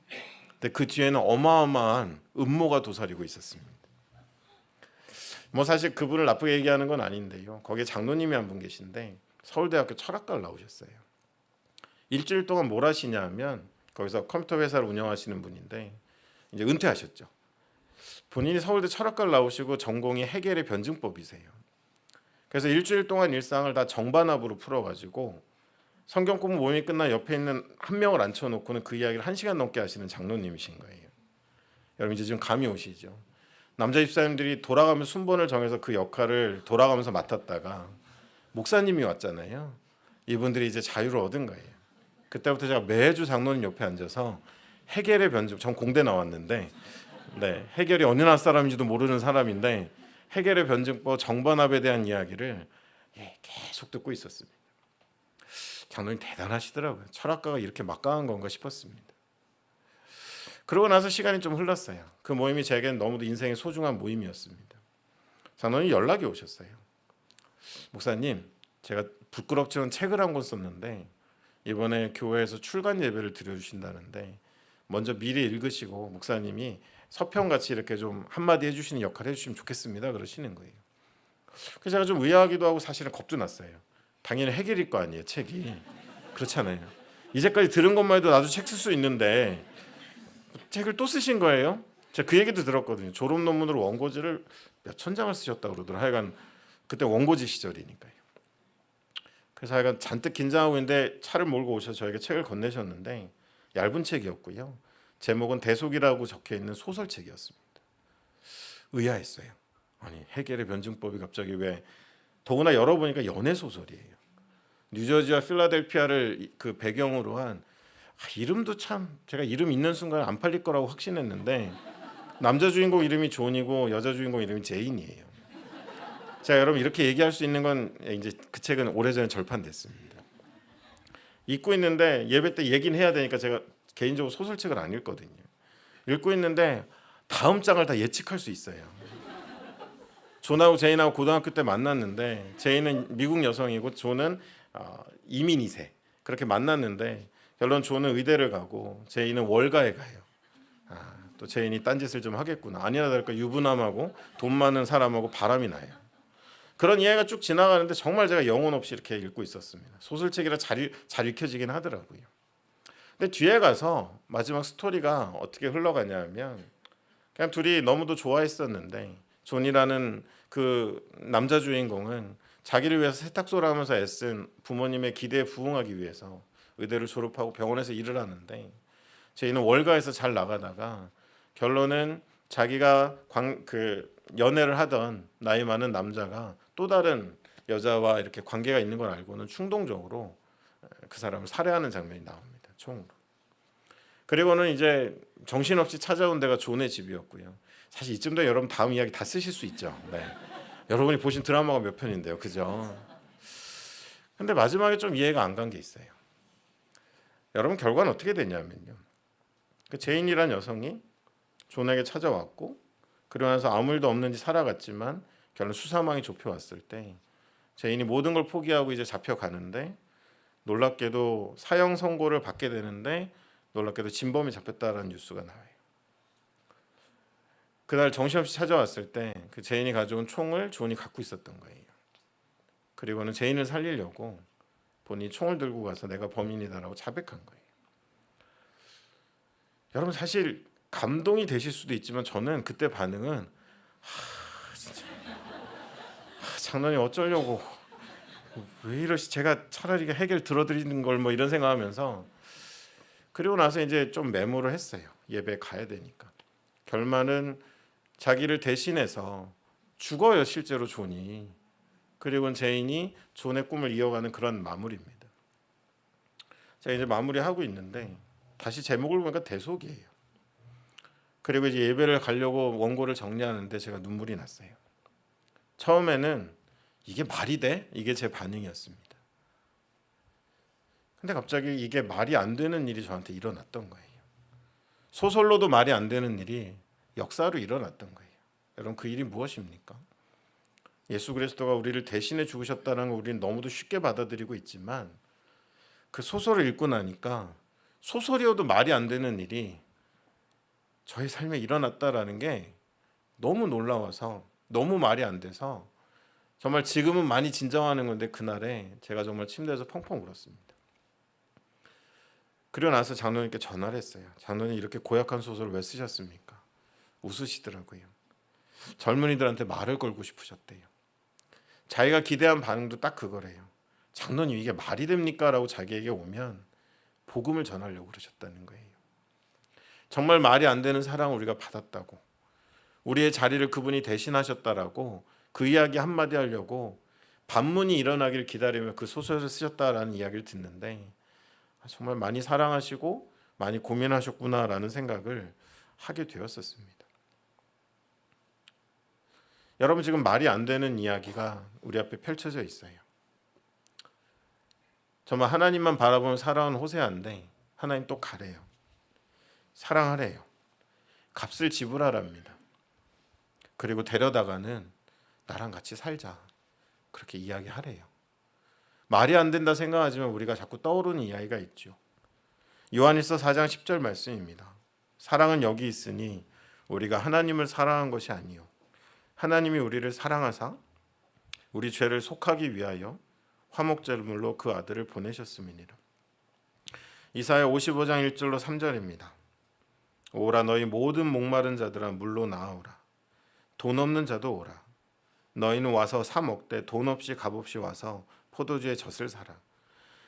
근데 그 뒤에는 어마어마한 음모가 도사리고 있었습니다. 뭐 사실 그분을 나쁘게 얘기하는 건 아닌데요. 거기에 장로님이 한 분 계신데 서울대학교 철학과를 나오셨어요. 일주일 동안 뭘 하시냐 하면 거기서 컴퓨터 회사를 운영하시는 분인데 이제 은퇴하셨죠. 본인이 서울대 철학과를 나오시고 전공이 해겔의 변증법이세요. 그래서 일주일 동안 일상을 다 정반합으로 풀어가지고 성경 공부 모임이 끝나 옆에 있는 한 명을 앉혀놓고는 그 이야기를 1시간 넘게 하시는 장로님이신 거예요. 여러분, 이제 좀 감이 오시죠? 남자 집사님들이 돌아가면 순번을 정해서 그 역할을 돌아가면서 맡았다가 목사님이 왔잖아요. 이분들이 이제 자유를 얻은 거예요. 그때부터 제가 매주 장로님 옆에 앉아서 해겔의 변증, 전 공대 나왔는데 해겔이 어느 나라 사람인지도 모르는 사람인데 해겔의 변증법 정반합에 대한 이야기를 계속 듣고 있었습니다. 장로님 대단하시더라고요. 철학가가 이렇게 막강한 건가 싶었습니다. 그러고 나서 시간이 좀 흘렀어요. 그 모임이 제게는 너무도 인생의 소중한 모임이었습니다. 장로님 연락이 오셨어요. 목사님, 제가 부끄럽지만 책을 한 권 썼는데 이번에 교회에서 출간 예배를 드려주신다는데 먼저 미리 읽으시고 목사님이 서평같이 이렇게 좀 한마디 해주시는 역할을 해주시면 좋겠습니다. 그러시는 거예요. 그래서 제가 좀 의아하기도 하고 사실은 겁도 났어요. 당연히 해결일 거 아니에요, 책이. 그렇잖아요. 이제까지 들은 것만 해도 나도 책 쓸 수 있는데 책을 또 쓰신 거예요. 제가 그 얘기도 들었거든요. 졸업 논문으로 원고지를 몇 천 장을 쓰셨다고 그러더라고요. 하여간 그때 원고지 시절이니까요. 그래서 하여간 잔뜩 긴장하고 있는데 차를 몰고 오셔서 저에게 책을 건네셨는데 얇은 책이었고요. 제목은 대속이라고 적혀있는 소설책이었습니다. 의아했어요. 아니, 해겔의 변증법이 갑자기 왜, 더구나 열어보니까 연애소설이에요. 뉴저지와 필라델피아를 그 배경으로 한, 이름도 참 제가 이름 있는 순간 안 팔릴 거라고 확신했는데 남자 주인공 이름이 존이고 여자 주인공 이름이 제인이에요. 제가 여러분 이렇게 얘기할 수 있는 건 이제 그 책은 오래전에 절판됐습니다. 읽고 있는데 예배 때 얘기는 해야 되니까 제가 개인적으로 소설책을 안 읽거든요. 읽고 있는데 다음 장을 다 예측할 수 있어요. 존하고 제인하고 고등학교 때 만났는데 제인은 미국 여성이고 존은 이민 2세 그렇게 만났는데 결론 존은 의대를 가고 제인은 월가에 가요. 또 제인이 딴짓을 좀 하겠구나. 아니나 다를까 유부남하고 돈 많은 사람하고 바람이 나요. 그런 이야기가 쭉 지나가는데 정말 제가 영혼 없이 이렇게 읽고 있었습니다. 소설책이라 잘 읽혀지긴 하더라고요. 근데 뒤에 가서 마지막 스토리가 어떻게 흘러가냐면 그냥 둘이 너무도 좋아했었는데 존이라는 그 남자 주인공은 자기를 위해서 세탁소를 하면서 애쓴 부모님의 기대에 부응하기 위해서 의대를 졸업하고 병원에서 일을 하는데 제인은 월가에서 잘 나가다가 결론은 자기가 그 연애를 하던 나이 많은 남자가 또 다른 여자와 이렇게 관계가 있는 걸 알고는 충동적으로 그 사람을 살해하는 장면이 나옵니다. 총으로. 그리고는 이제 정신없이 찾아온 데가 존의 집이었고요. 사실 이쯤 되면 여러분 다음 이야기 다 쓰실 수 있죠. 네. 여러분이 보신 드라마가 몇 편인데요, 그죠? 근데 마지막에 좀 이해가 안 간 게 있어요. 여러분 결과는 어떻게 되냐면요. 그 제인이란 여성이 존에게 찾아왔고 그러고 나서 아무 일도 없는지 살아갔지만 결국 수사망이 좁혀왔을 때 제인이 모든 걸 포기하고 이제 잡혀가는데 놀랍게도 사형 선고를 받게 되는데 놀랍게도 진범이 잡혔다라는 뉴스가 나와요. 그날 정신없이 찾아왔을 때 그 제인이 가져온 총을 존이 갖고 있었던 거예요. 그리고는 제인을 살리려고 본인이 총을 들고 가서 내가 범인이다라고 자백한 거예요. 여러분 사실 감동이 되실 수도 있지만 저는 그때 반응은 진짜 장로님 어쩌려고 왜 이러시 제가 차라리 해결 들어드리는 걸 뭐 이런 생각하면서 그리고 나서 이제 좀 메모를 했어요. 예배 가야 되니까. 결말은 자기를 대신해서 죽어요 실제로 존이. 그리고 제인이 존의 꿈을 이어가는 그런 마무리입니다. 제가 이제 마무리하고 있는데 다시 제목을 보니까 대속이에요. 그리고 이제 예배를 가려고 원고를 정리하는데 제가 눈물이 났어요. 처음에는 이게 말이 돼? 이게 제 반응이었습니다. 근데 갑자기 이게 말이 안 되는 일이 저한테 일어났던 거예요. 소설로도 말이 안 되는 일이 역사로 일어났던 거예요. 여러분 그 일이 무엇입니까? 예수 그리스도가 우리를 대신해 죽으셨다는 걸 우리는 너무도 쉽게 받아들이고 있지만 그 소설을 읽고 나니까 소설이어도 말이 안 되는 일이 저의 삶에 일어났다라는 게 너무 놀라워서 너무 말이 안 돼서 정말 지금은 많이 진정하는 건데 그날에 제가 정말 침대에서 펑펑 울었습니다. 그리고 나서 장로님께 전화를 했어요. 장로님 이렇게 고약한 소설을 왜 쓰셨습니까? 웃으시더라고요. 젊은이들한테 말을 걸고 싶으셨대요. 자기가 기대한 반응도 딱 그거래요. 장로님 이게 말이 됩니까? 라고 자기에게 오면 복음을 전하려고 그러셨다는 거예요. 정말 말이 안 되는 사랑을 우리가 받았다고 우리의 자리를 그분이 대신하셨다라고 그 이야기 한마디 하려고 반문이 일어나길 기다리며 그 소설을 쓰셨다라는 이야기를 듣는데 정말 많이 사랑하시고 많이 고민하셨구나라는 생각을 하게 되었었습니다. 여러분 지금 말이 안 되는 이야기가 우리 앞에 펼쳐져 있어요. 정말 하나님만 바라보면 살아온 호세아인데 하나님 또 가래요. 사랑하래요. 값을 지불하랍니다. 그리고 데려다가는 나랑 같이 살자. 그렇게 이야기하래요. 말이 안 된다 생각하지만 우리가 자꾸 떠오르는 이야기가 있죠. 요한일서 4장 10절 말씀입니다. 사랑은 여기 있으니 우리가 하나님을 사랑한 것이 아니요 하나님이 우리를 사랑하사 우리 죄를 속하기 위하여 화목제물로 그 아들을 보내셨음이니라. 이사야 55장 1절로 3절입니다. 오라 너희 모든 목마른 자들아 물로 나아오라. 돈 없는 자도 오라. 너희는 와서 사 먹되 돈 없이 값없이 와서 포도주의 젖을 사라.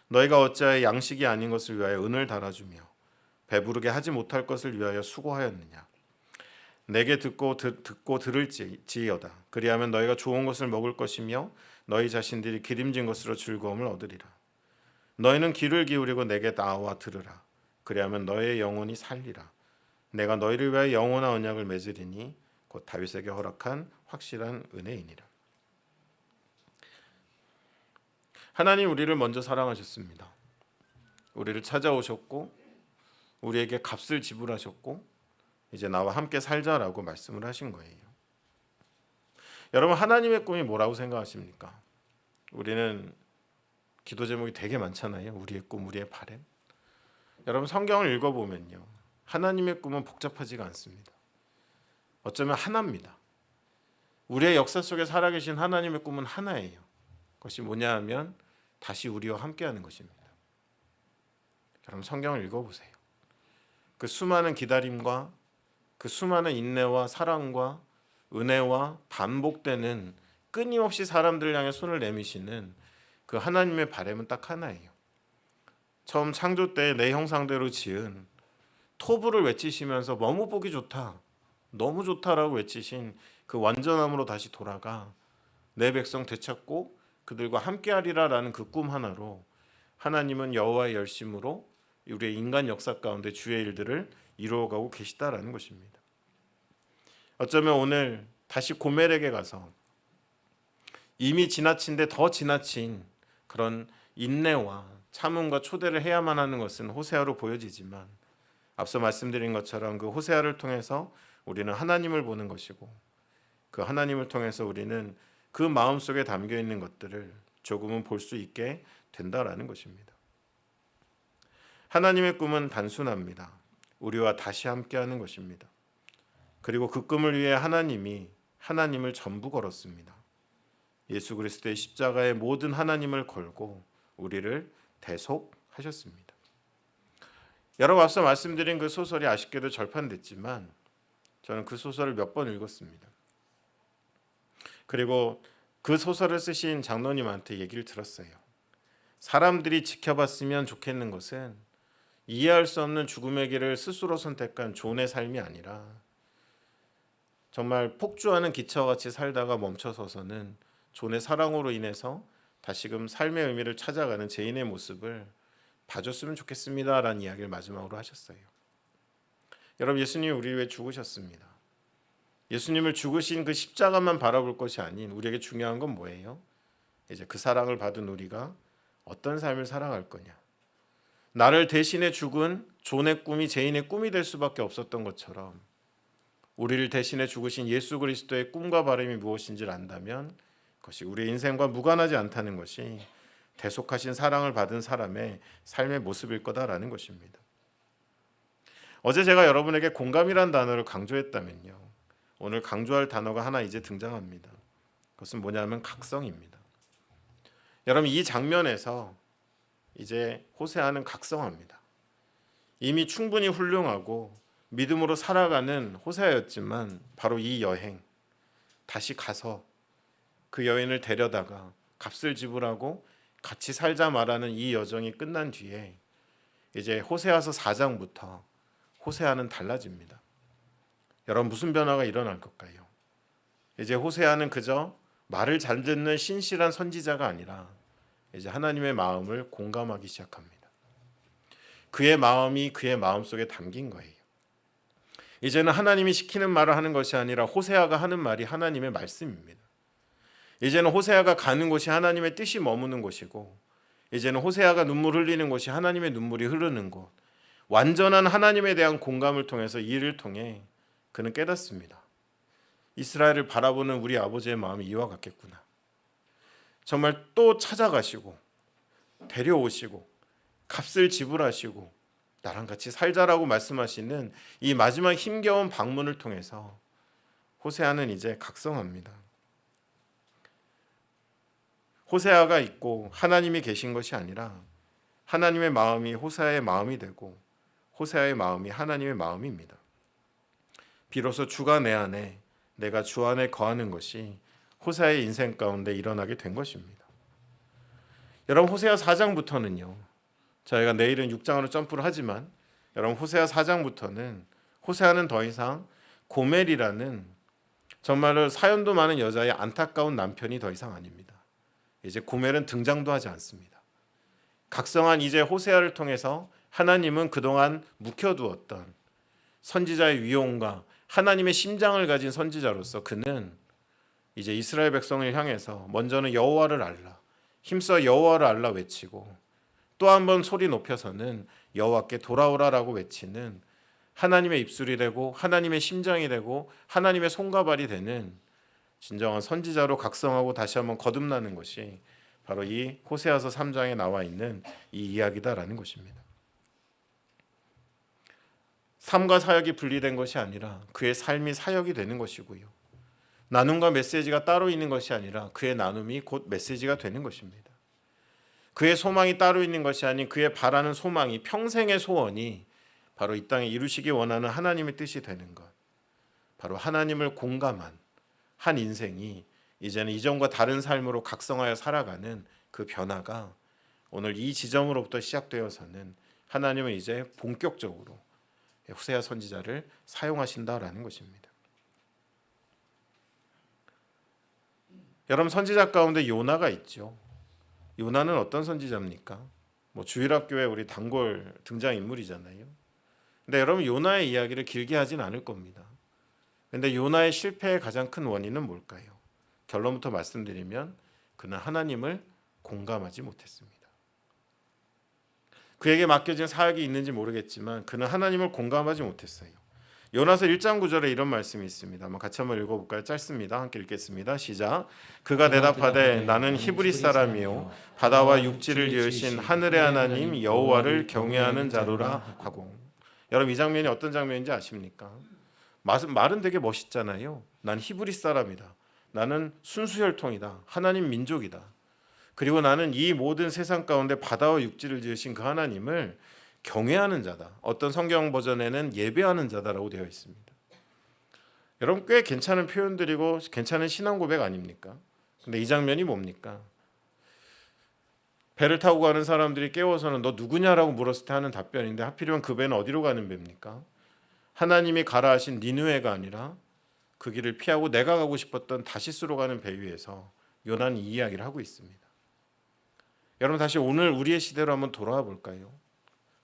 너희가 어찌하여 양식이 아닌 것을 위하여 은을 달아주며 배부르게 하지 못할 것을 위하여 수고하였느냐. 내게 듣고 들을지어다. 그리하면 너희가 좋은 것을 먹을 것이며 너희 자신들이 기름진 것으로 즐거움을 얻으리라. 너희는 귀를 기울이고 내게 나와 들으라. 그리하면 너희의 영혼이 살리라. 내가 너희를 위하여 영원한 언약을 맺으리니 곧 다윗에게 허락한 확실한 은혜이니라. 하나님 우리를 먼저 사랑하셨습니다. 우리를 찾아오셨고 우리에게 값을 지불하셨고 이제 나와 함께 살자라고 말씀을 하신 거예요. 여러분 하나님의 꿈이 뭐라고 생각하십니까? 우리는 기도 제목이 되게 많잖아요. 우리의 꿈, 우리의 바람. 여러분 성경을 읽어보면요. 하나님의 꿈은 복잡하지가 않습니다. 어쩌면 하나입니다. 우리의 역사 속에 살아계신 하나님의 꿈은 하나예요. 그것이 뭐냐 하면 다시 우리와 함께하는 것입니다. 여러분 성경을 읽어보세요. 그 수많은 기다림과 그 수많은 인내와 사랑과 은혜와 반복되는 끊임없이 사람들을 향해 손을 내미시는 그 하나님의 바람은 딱 하나예요. 처음 창조 때 내 형상대로 지은 토부를 외치시면서 너무 보기 좋다, 너무 좋다라고 외치신 그 완전함으로 다시 돌아가 내 백성 되찾고 그들과 함께하리라라는 그 꿈 하나로 하나님은 여호와의 열심으로 우리의 인간 역사 가운데 주의 일들을 이루어가고 계시다라는 것입니다. 어쩌면 오늘 다시 고멜에게 가서 이미 지나친데 더 지나친 그런 인내와 참음과 초대를 해야만 하는 것은 호세아로 보여지지만, 앞서 말씀드린 것처럼 그 호세아를 통해서 우리는 하나님을 보는 것이고, 그 하나님을 통해서 우리는 그 마음속에 담겨 있는 것들을 조금은 볼 수 있게 된다라는 것입니다. 하나님의 꿈은 단순합니다. 우리와 다시 함께하는 것입니다. 그리고 그 꿈을 위해 하나님이 하나님을 전부 걸었습니다. 예수 그리스도의 십자가에 모든 하나님을 걸고 우리를 대속하셨습니다. 여러분, 앞서 말씀드린 그 소설이 아쉽게도 절판됐지만 저는 그 소설을 몇 번 읽었습니다. 그리고 그 소설을 쓰신 장로님한테 얘기를 들었어요. 사람들이 지켜봤으면 좋겠는 것은 이해할 수 없는 죽음의 길을 스스로 선택한 존의 삶이 아니라 정말 폭주하는 기차같이 살다가 멈춰서서는 존의 사랑으로 인해서 다시금 삶의 의미를 찾아가는 죄인의 모습을 봐줬으면 좋겠습니다라는 이야기를 마지막으로 하셨어요. 여러분, 예수님이 우리 위해 죽으셨습니다. 예수님을 죽으신 그 십자가만 바라볼 것이 아닌 우리에게 중요한 건 뭐예요? 이제 그 사랑을 받은 우리가 어떤 삶을 살아갈 거냐. 나를 대신해 죽은 존의 꿈이 죄인의 꿈이 될 수밖에 없었던 것처럼 우리를 대신해 죽으신 예수 그리스도의 꿈과 바람이 무엇인지를 안다면 그것이 우리의 인생과 무관하지 않다는 것이 대속하신 사랑을 받은 사람의 삶의 모습일 거다라는 것입니다. 어제 제가 여러분에게 공감이란 단어를 강조했다면요, 오늘 강조할 단어가 하나 이제 등장합니다. 그것은 뭐냐면 각성입니다. 여러분, 이 장면에서 이제 호세아는 각성합니다. 이미 충분히 훌륭하고 믿음으로 살아가는 호세아였지만 바로 이 여행, 다시 가서 그 여인을 데려다가 값을 지불하고 같이 살자 말하는 이 여정이 끝난 뒤에 이제 호세아서 4장부터 호세아는 달라집니다. 여러분, 무슨 변화가 일어날 걸까요? 이제 호세아는 그저 말을 잘 듣는 신실한 선지자가 아니라 이제 하나님의 마음을 공감하기 시작합니다. 그의 마음이 그의 마음속에 담긴 거예요. 이제는 하나님이 시키는 말을 하는 것이 아니라 호세아가 하는 말이 하나님의 말씀입니다. 이제는 호세아가 가는 곳이 하나님의 뜻이 머무는 곳이고, 이제는 호세아가 눈물 흘리는 곳이 하나님의 눈물이 흐르는 곳, 완전한 하나님에 대한 공감을 통해서 이 일을 통해 그는 깨닫습니다. 이스라엘을 바라보는 우리 아버지의 마음이 이와 같겠구나. 정말 또 찾아가시고 데려오시고 값을 지불하시고 나랑 같이 살자라고 말씀하시는 이 마지막 힘겨운 방문을 통해서 호세아는 이제 각성합니다. 호세아가 있고 하나님이 계신 것이 아니라 하나님의 마음이 호세아의 마음이 되고 호세아의 마음이 하나님의 마음입니다. 비로소 주가 내 안에, 내가 주 안에 거하는 것이 호세아의 인생 가운데 일어나게 된 것입니다. 여러분, 호세아 4장부터는요, 저희가 내일은 6장으로 점프를 하지만 여러분, 호세아 4장부터는 호세아는 더 이상 고멜이라는 정말로 사연도 많은 여자의 안타까운 남편이 더 이상 아닙니다. 이제 고멜은 등장도 하지 않습니다. 각성한 이제 호세아를 통해서 하나님은 그동안 묵혀두었던 선지자의 위용과 하나님의 심장을 가진 선지자로서 그는 이제 이스라엘 백성을 향해서 먼저는 여호와를 알라, 힘써 여호와를 알라 외치고 또 한 번 소리 높여서는 여호와께 돌아오라라고 외치는 하나님의 입술이 되고 하나님의 심장이 되고 하나님의 손과 발이 되는 진정한 선지자로 각성하고 다시 한번 거듭나는 것이 바로 이 호세아서 3장에 나와 있는 이 이야기다라는 것입니다. 삶과 사역이 분리된 것이 아니라 그의 삶이 사역이 되는 것이고요. 나눔과 메시지가 따로 있는 것이 아니라 그의 나눔이 곧 메시지가 되는 것입니다. 그의 소망이 따로 있는 것이 아닌 그의 바라는 소망이, 평생의 소원이 바로 이 땅에 이루시기 원하는 하나님의 뜻이 되는 것, 바로 하나님을 공감한 한 인생이 이제는 이전과 다른 삶으로 각성하여 살아가는 그 변화가 오늘 이 지점으로부터 시작되어서는 하나님은 이제 본격적으로 호세아 선지자를 사용하신다라는 것입니다. 여러분, 선지자 가운데 요나가 있죠. 요나는 어떤 선지자입니까? 뭐 주일학교에 우리 단골 등장 인물이잖아요. 근데 여러분 요나의 이야기를 길게 하진 않을 겁니다. 근데 요나의 실패의 가장 큰 원인은 뭘까요? 결론부터 말씀드리면 그는 하나님을 공감하지 못했습니다. 그에게 맡겨진 사역이 있는지 모르겠지만 그는 하나님을 공감하지 못했어요. 요나서 1장 9절에 이런 말씀이 있습니다. 같이 한번 읽어볼까요? 짧습니다. 함께 읽겠습니다. 시작. 그가 대답하되 나는 히브리 사람이요 바다와 육지를 지으신 하늘의 하나님 여호와를 경외하는 자로라 하고. 여러분 이 장면이 어떤 장면인지 아십니까? 말은 되게 멋있잖아요. 난 히브리 사람이다. 나는 순수혈통이다. 하나님 민족이다. 그리고 나는 이 모든 세상 가운데 바다와 육지를 지으신 그 하나님을 경외하는 자다. 어떤 성경 버전에는 예배하는 자다라고 되어 있습니다. 여러분 꽤 괜찮은 표현들이고 괜찮은 신앙 고백 아닙니까? 근데 이 장면이 뭡니까? 배를 타고 가는 사람들이 깨워서는 너 누구냐라고 물었을 때 하는 답변인데 하필이면 그 배는 어디로 가는 배입니까? 하나님이 가라 하신 니느웨가 아니라 그 길을 피하고 내가 가고 싶었던 다시스로 가는 배 위에서 요나는 이 이야기를 하고 있습니다. 여러분 다시 오늘 우리의 시대로 한번 돌아와 볼까요?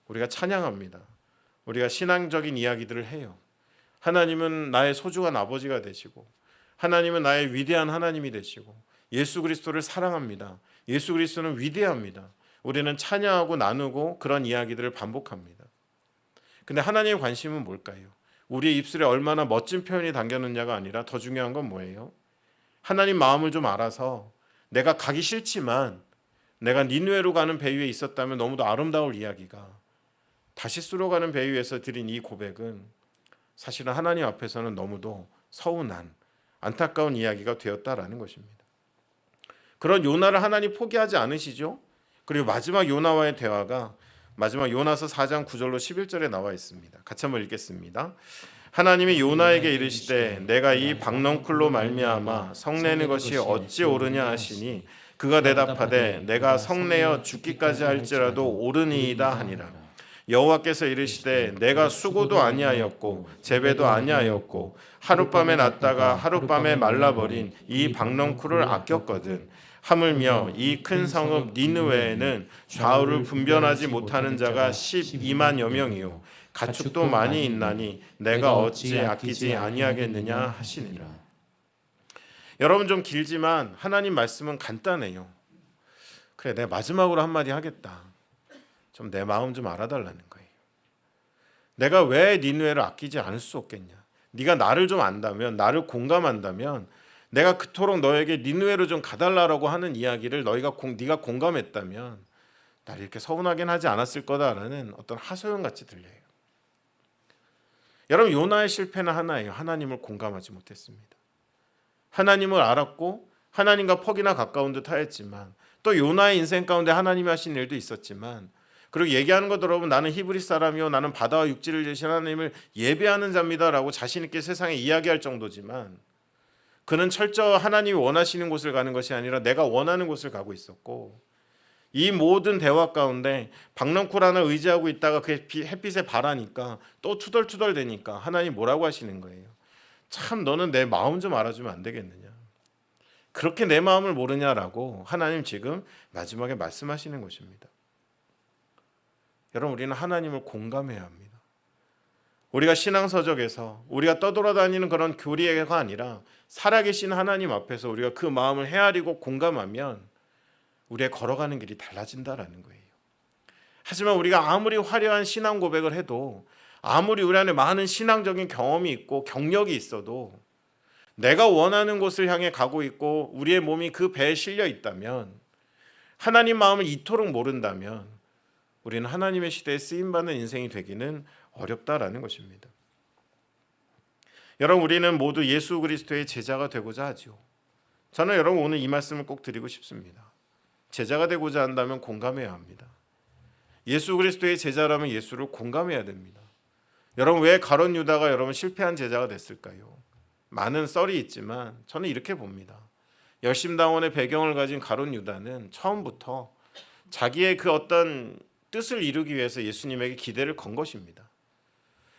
우리가 찬양합니다. 우리가 신앙적인 이야기들을 해요. 하나님은 나의 소중한 아버지가 되시고 하나님은 나의 위대한 하나님이 되시고 예수 그리스도를 사랑합니다. 예수 그리스도는 위대합니다. 우리는 찬양하고 나누고 그런 이야기들을 반복합니다. 근데 하나님의 관심은 뭘까요? 우리의 입술에 얼마나 멋진 표현이 담겨있느냐가 아니라 더 중요한 건 뭐예요? 하나님 마음을 좀 알아서 내가 가기 싫지만 내가 니느웨로 가는 배 위에 있었다면 너무도 아름다울 이야기가 다시스로 가는 배 위에서 드린 이 고백은 사실은 하나님 앞에서는 너무도 서운한 안타까운 이야기가 되었다라는 것입니다. 그런 요나를 하나님 포기하지 않으시죠? 그리고 마지막 요나와의 대화가 마지막 요나서 4장 9절로 11절에 나와 있습니다. 같이 한번 읽겠습니다. 하나님이 요나에게 이르시되 내가 이 박넝쿨로 말미암아 성내는 것이 어찌 옳으냐 하시니 그가 대답하되 내가 성내어 죽기까지 할지라도 옳으니이다 하니라. 여호와께서 이르시되 내가 수고도 아니하였고 재배도 아니하였고 하룻밤에 났다가 하룻밤에 말라버린 이 박넝쿨을 아꼈거든. 하물며 이 큰 성읍 니느웨에는 좌우를 분별하지 못하는 자가 12만여 명이요 가축도 많이 있나니 내가 어찌 아끼지 아니하겠느냐 하시니라. 여러분 좀 길지만 하나님 말씀은 간단해요. 그래 내가 마지막으로 한마디 하겠다. 좀 내 마음 좀 알아달라는 거예요. 내가 왜 니느웨를 아끼지 않을 수 없겠냐. 네가 나를 좀 안다면 나를 공감한다면 내가 그토록 너에게 니느웨로 좀 가달라라고 하는 이야기를 네가 공감했다면 나를 이렇게 서운하긴 하지 않았을 거다라는 어떤 하소연 같이 들려요. 여러분 요나의 실패는 하나예요. 하나님을 공감하지 못했습니다. 하나님을 알았고 하나님과 퍽이나 가까운 듯 하였지만 또 요나의 인생 가운데 하나님이 하신 일도 있었지만 그리고 얘기하는 것 여러분 나는 히브리 사람이요 나는 바다와 육지를 지으신 하나님을 예배하는 자입니다라고 자신 있게 세상에 이야기할 정도지만 그는 철저 하나님이 원하시는 곳을 가는 것이 아니라 내가 원하는 곳을 가고 있었고 이 모든 대화 가운데 박넝쿨 하나 의지하고 있다가 그 햇빛에 바라니까 또 투덜투덜 대니까 하나님 뭐라고 하시는 거예요? 참 너는 내 마음 좀 알아주면 안 되겠느냐. 그렇게 내 마음을 모르냐라고 하나님 지금 마지막에 말씀하시는 것입니다. 여러분 우리는 하나님을 공감해야 합니다. 우리가 신앙서적에서 우리가 떠돌아다니는 그런 교리가 아니라 살아계신 하나님 앞에서 우리가 그 마음을 헤아리고 공감하면 우리의 걸어가는 길이 달라진다라는 거예요. 하지만 우리가 아무리 화려한 신앙 고백을 해도 아무리 우리 안에 많은 신앙적인 경험이 있고 경력이 있어도 내가 원하는 곳을 향해 가고 있고 우리의 몸이 그 배에 실려 있다면 하나님 마음을 이토록 모른다면 우리는 하나님의 시대에 쓰임받는 인생이 되기는 어렵다라는 것입니다. 여러분 우리는 모두 예수 그리스도의 제자가 되고자 하죠. 저는 여러분 오늘 이 말씀을 꼭 드리고 싶습니다. 제자가 되고자 한다면 공감해야 합니다. 예수 그리스도의 제자라면 예수를 공감해야 됩니다. 여러분 왜 가룟 유다가 여러분 실패한 제자가 됐을까요? 많은 썰이 있지만 저는 이렇게 봅니다. 열심당원의 배경을 가진 가룟 유다는 처음부터 자기의 그 어떤 뜻을 이루기 위해서 예수님에게 기대를 건 것입니다.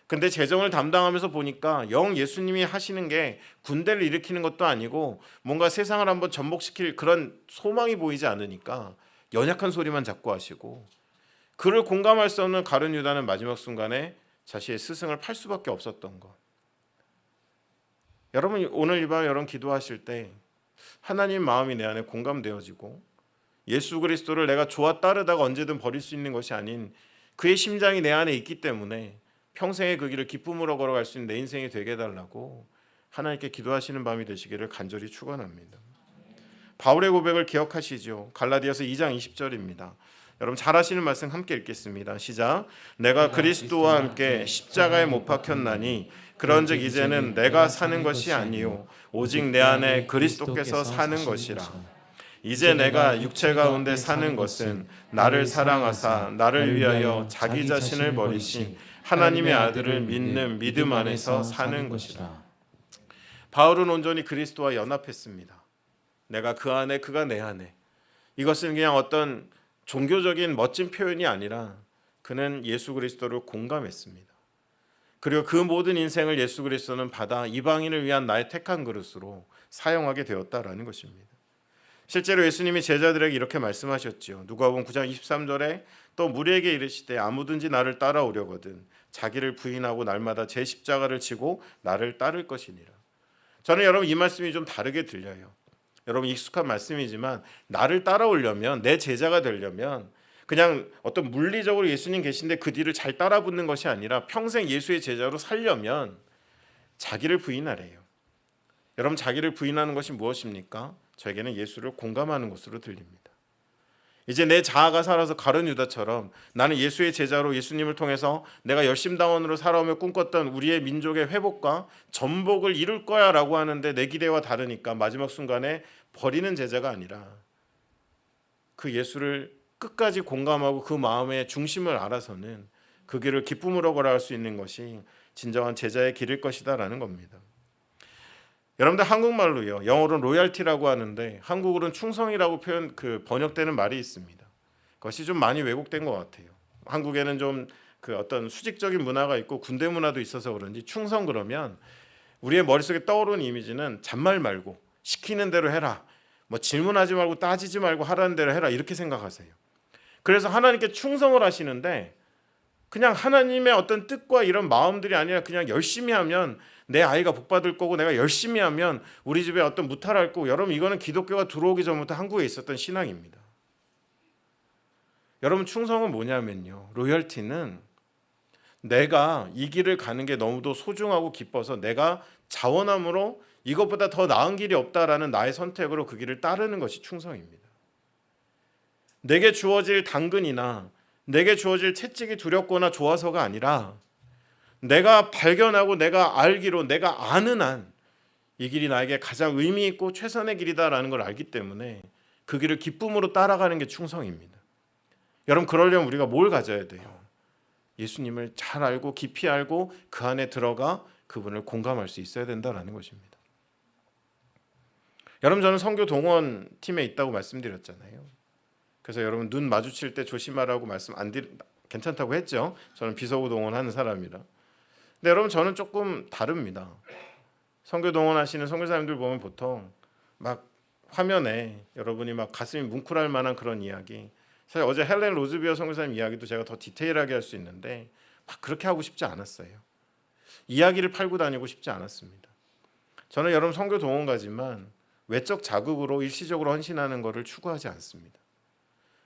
근데 재정을 담당하면서 보니까 영 예수님이 하시는 게 군대를 일으키는 것도 아니고 뭔가 세상을 한번 전복시킬 그런 소망이 보이지 않으니까 연약한 소리만 자꾸 하시고 그를 공감할 수 없는 가룟 유다는 마지막 순간에 자신의 스승을 팔 수밖에 없었던 것. 여러분 오늘 이 밤 여러분 기도하실 때 하나님 마음이 내 안에 공감되어지고 예수 그리스도를 내가 좋아 따르다가 언제든 버릴 수 있는 것이 아닌 그의 심장이 내 안에 있기 때문에 평생의 그 길을 기쁨으로 걸어갈 수 있는 내 인생이 되게 해달라고 하나님께 기도하시는 밤이 되시기를 간절히 축원합니다. 바울의 고백을 기억하시죠? 갈라디아서 2장 20절입니다. 여러분 잘 아시는 말씀 함께 읽겠습니다. 시작. 내가 그리스도와 함께 십자가에 못 박혔나니 그런즉 이제는 내가 사는 것이 아니요 오직 내 안에 그리스도께서 사는 것이라. 이제 내가 육체 가운데 사는 것은 나를 사랑하사 나를 위하여 자기 자신을 버리신 하나님의 아들을 믿는 믿음 안에서 사는 것이라. 바울은 온전히 그리스도와 연합했습니다. 내가 그 안에 그가 내 안에. 이것은 그냥 어떤 종교적인 멋진 표현이 아니라 그는 예수 그리스도를 공감했습니다. 그리고 그 모든 인생을 예수 그리스도는 받아 이방인을 위한 나의 택한 그릇으로 사용하게 되었다라는 것입니다. 실제로 예수님이 제자들에게 이렇게 말씀하셨지요. 누가복음 9장 23절에 또 무리에게 이르시되 아무든지 나를 따라오려거든 자기를 부인하고 날마다 제 십자가를 지고 나를 따를 것이니라. 저는 여러분 이 말씀이 좀 다르게 들려요. 여러분 익숙한 말씀이지만 나를 따라오려면 내 제자가 되려면 그냥 어떤 물리적으로 예수님 계신데 그 뒤를 잘 따라 붙는 것이 아니라 평생 예수의 제자로 살려면 자기를 부인하래요. 여러분 자기를 부인하는 것이 무엇입니까? 저에게는 예수를 공감하는 것으로 들립니다. 이제 내 자아가 살아서 가룟 유다처럼 나는 예수의 제자로 예수님을 통해서 내가 열심당원으로 살아오며 꿈꿨던 우리의 민족의 회복과 전복을 이룰 거야 라고 하는데 내 기대와 다르니까 마지막 순간에 버리는 제자가 아니라 그 예수를 끝까지 공감하고 그 마음의 중심을 알아서는 그 길을 기쁨으로 걸어갈 수 있는 것이 진정한 제자의 길일 것이다 라는 겁니다. 여러분들 한국말로요. 영어로는 로얄티라고 하는데 한국어로는 충성이라고 번역되는 말이 있습니다. 그것이 좀 많이 왜곡된 것 같아요. 한국에는 좀 그 어떤 수직적인 문화가 있고 군대 문화도 있어서 그런지 충성 그러면 우리의 머릿속에 떠오르는 이미지는 잔말 말고 시키는 대로 해라. 뭐 질문하지 말고 따지지 말고 하라는 대로 해라 이렇게 생각하세요. 그래서 하나님께 충성을 하시는데 그냥 하나님의 어떤 뜻과 이런 마음들이 아니라 그냥 열심히 하면 내 아이가 복받을 거고 내가 열심히 하면 우리 집에 어떤 무탈할 거고. 여러분 이거는 기독교가 들어오기 전부터 한국에 있었던 신앙입니다. 여러분 충성은 뭐냐면요. 로열티는 내가 이 길을 가는 게 너무도 소중하고 기뻐서 내가 자원함으로 이것보다 더 나은 길이 없다라는 나의 선택으로 그 길을 따르는 것이 충성입니다. 내게 주어질 당근이나 내게 주어질 채찍이 두렵거나 좋아서가 아니라 내가 발견하고 내가 알기로 내가 아는 한 이 길이 나에게 가장 의미 있고 최선의 길이다라는 걸 알기 때문에 그 길을 기쁨으로 따라가는 게 충성입니다. 여러분 그러려면 우리가 뭘 가져야 돼요? 예수님을 잘 알고 깊이 알고 그 안에 들어가 그분을 공감할 수 있어야 된다라는 것입니다. 여러분 저는 선교 동원 팀에 있다고 말씀드렸잖아요. 그래서 여러분 눈 마주칠 때 조심하라고 말씀 괜찮다고 했죠. 저는 비서구 동원하는 사람이라. 근데 여러분 저는 조금 다릅니다. 선교 동원하시는 선교사님들 보면 보통 막 화면에 여러분이 막 가슴이 뭉클할 만한 그런 이야기. 사실 어제 헬렌 로즈비어 선교사님 이야기도 제가 더 디테일하게 할 수 있는데 막 그렇게 하고 싶지 않았어요. 이야기를 팔고 다니고 싶지 않았습니다. 저는 여러분 선교 동원가지만 외적 자극으로 일시적으로 헌신하는 것을 추구하지 않습니다.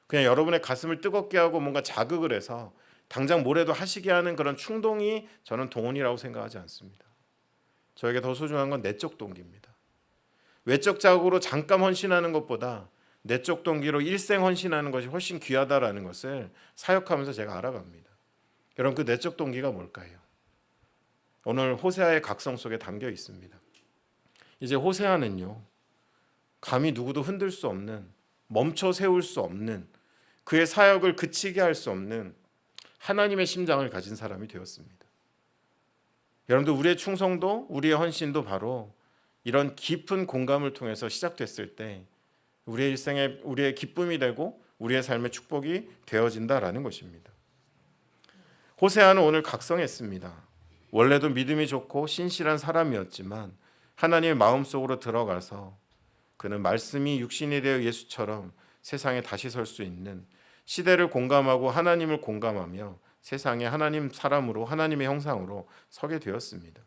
그냥 여러분의 가슴을 뜨겁게 하고 뭔가 자극을 해서 당장 뭐래도 하시게 하는 그런 충동이 저는 동원이라고 생각하지 않습니다. 저에게 더 소중한 건 내적 동기입니다. 외적 자극으로 잠깐 헌신하는 것보다 내적 동기로 일생 헌신하는 것이 훨씬 귀하다라는 것을 사역하면서 제가 알아갑니다. 여러분 그 내적 동기가 뭘까요? 오늘 호세아의 각성 속에 담겨 있습니다. 이제 호세아는요. 감히 누구도 흔들 수 없는 멈춰 세울 수 없는 그의 사역을 그치게 할 수 없는 하나님의 심장을 가진 사람이 되었습니다. 여러분들 우리의 충성도 우리의 헌신도 바로 이런 깊은 공감을 통해서 시작됐을 때 우리의 일생에 우리의 기쁨이 되고 우리의 삶의 축복이 되어진다라는 것입니다. 호세아는 오늘 각성했습니다. 원래도 믿음이 좋고 신실한 사람이었지만 하나님의 마음속으로 들어가서 그는 말씀이 육신이 되어 예수처럼 세상에 다시 설 수 있는 시대를 공감하고 하나님을 공감하며 세상에 하나님 사람으로 하나님의 형상으로 서게 되었습니다.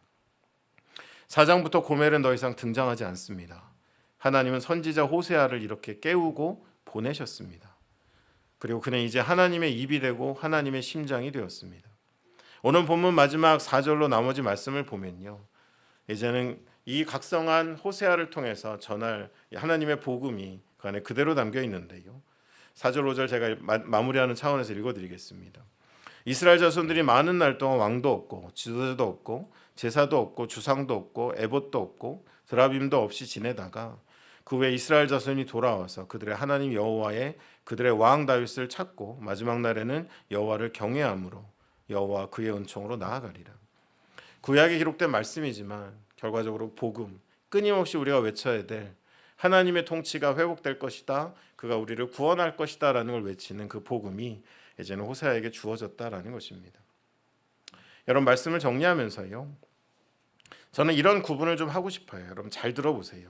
4장부터 고멜은 더 이상 등장하지 않습니다. 하나님은 선지자 호세아를 이렇게 깨우고 보내셨습니다. 그리고 그는 이제 하나님의 입이 되고 하나님의 심장이 되었습니다. 오늘 본문 마지막 4절로 나머지 말씀을 보면요, 이제는 이 각성한 호세아를 통해서 전할 하나님의 복음이 그 안에 그대로 담겨 있는데요, 4절 5절 제가 마무리하는 차원에서 읽어드리겠습니다. 이스라엘 자손들이 많은 날 동안 왕도 없고 지도자도 없고 제사도 없고 주상도 없고 에봇도 없고 드라빔도 없이 지내다가 그 후에 이스라엘 자손이 돌아와서 그들의 하나님 여호와의 그들의 왕 다윗을 찾고 마지막 날에는 여호와를 경외함으로 여호와 그의 은총으로 나아가리라. 구약에 기록된 말씀이지만 결과적으로 복음, 끊임없이 우리가 외쳐야 될 하나님의 통치가 회복될 것이다, 그가 우리를 구원할 것이다 라는 걸 외치는 그 복음이 이제는 호세아에게 주어졌다라는 것입니다. 여러분, 말씀을 정리하면서요, 저는 이런 구분을 좀 하고 싶어요. 여러분 잘 들어보세요.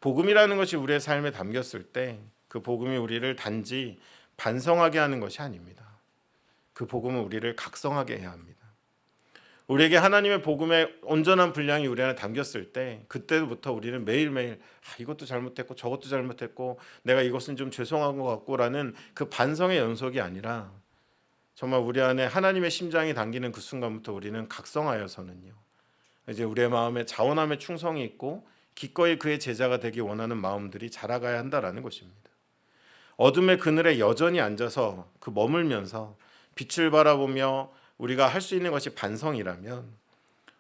복음이라는 것이 우리의 삶에 담겼을 때 그 복음이 우리를 단지 반성하게 하는 것이 아닙니다. 그 복음은 우리를 각성하게 해야 합니다. 우리에게 하나님의 복음의 온전한 분량이 우리 안에 담겼을 때 그때부터 우리는 매일매일 이것도 잘못했고 저것도 잘못했고 내가 이것은 좀 죄송한 것 같고라는 그 반성의 연속이 아니라 정말 우리 안에 하나님의 심장이 담기는 그 순간부터 우리는 각성하여서는요, 이제 우리의 마음에 자원함의 충성이 있고 기꺼이 그의 제자가 되기 원하는 마음들이 자라가야 한다라는 것입니다. 어둠의 그늘에 여전히 앉아서 그 머물면서 빛을 바라보며 우리가 할 수 있는 것이 반성이라면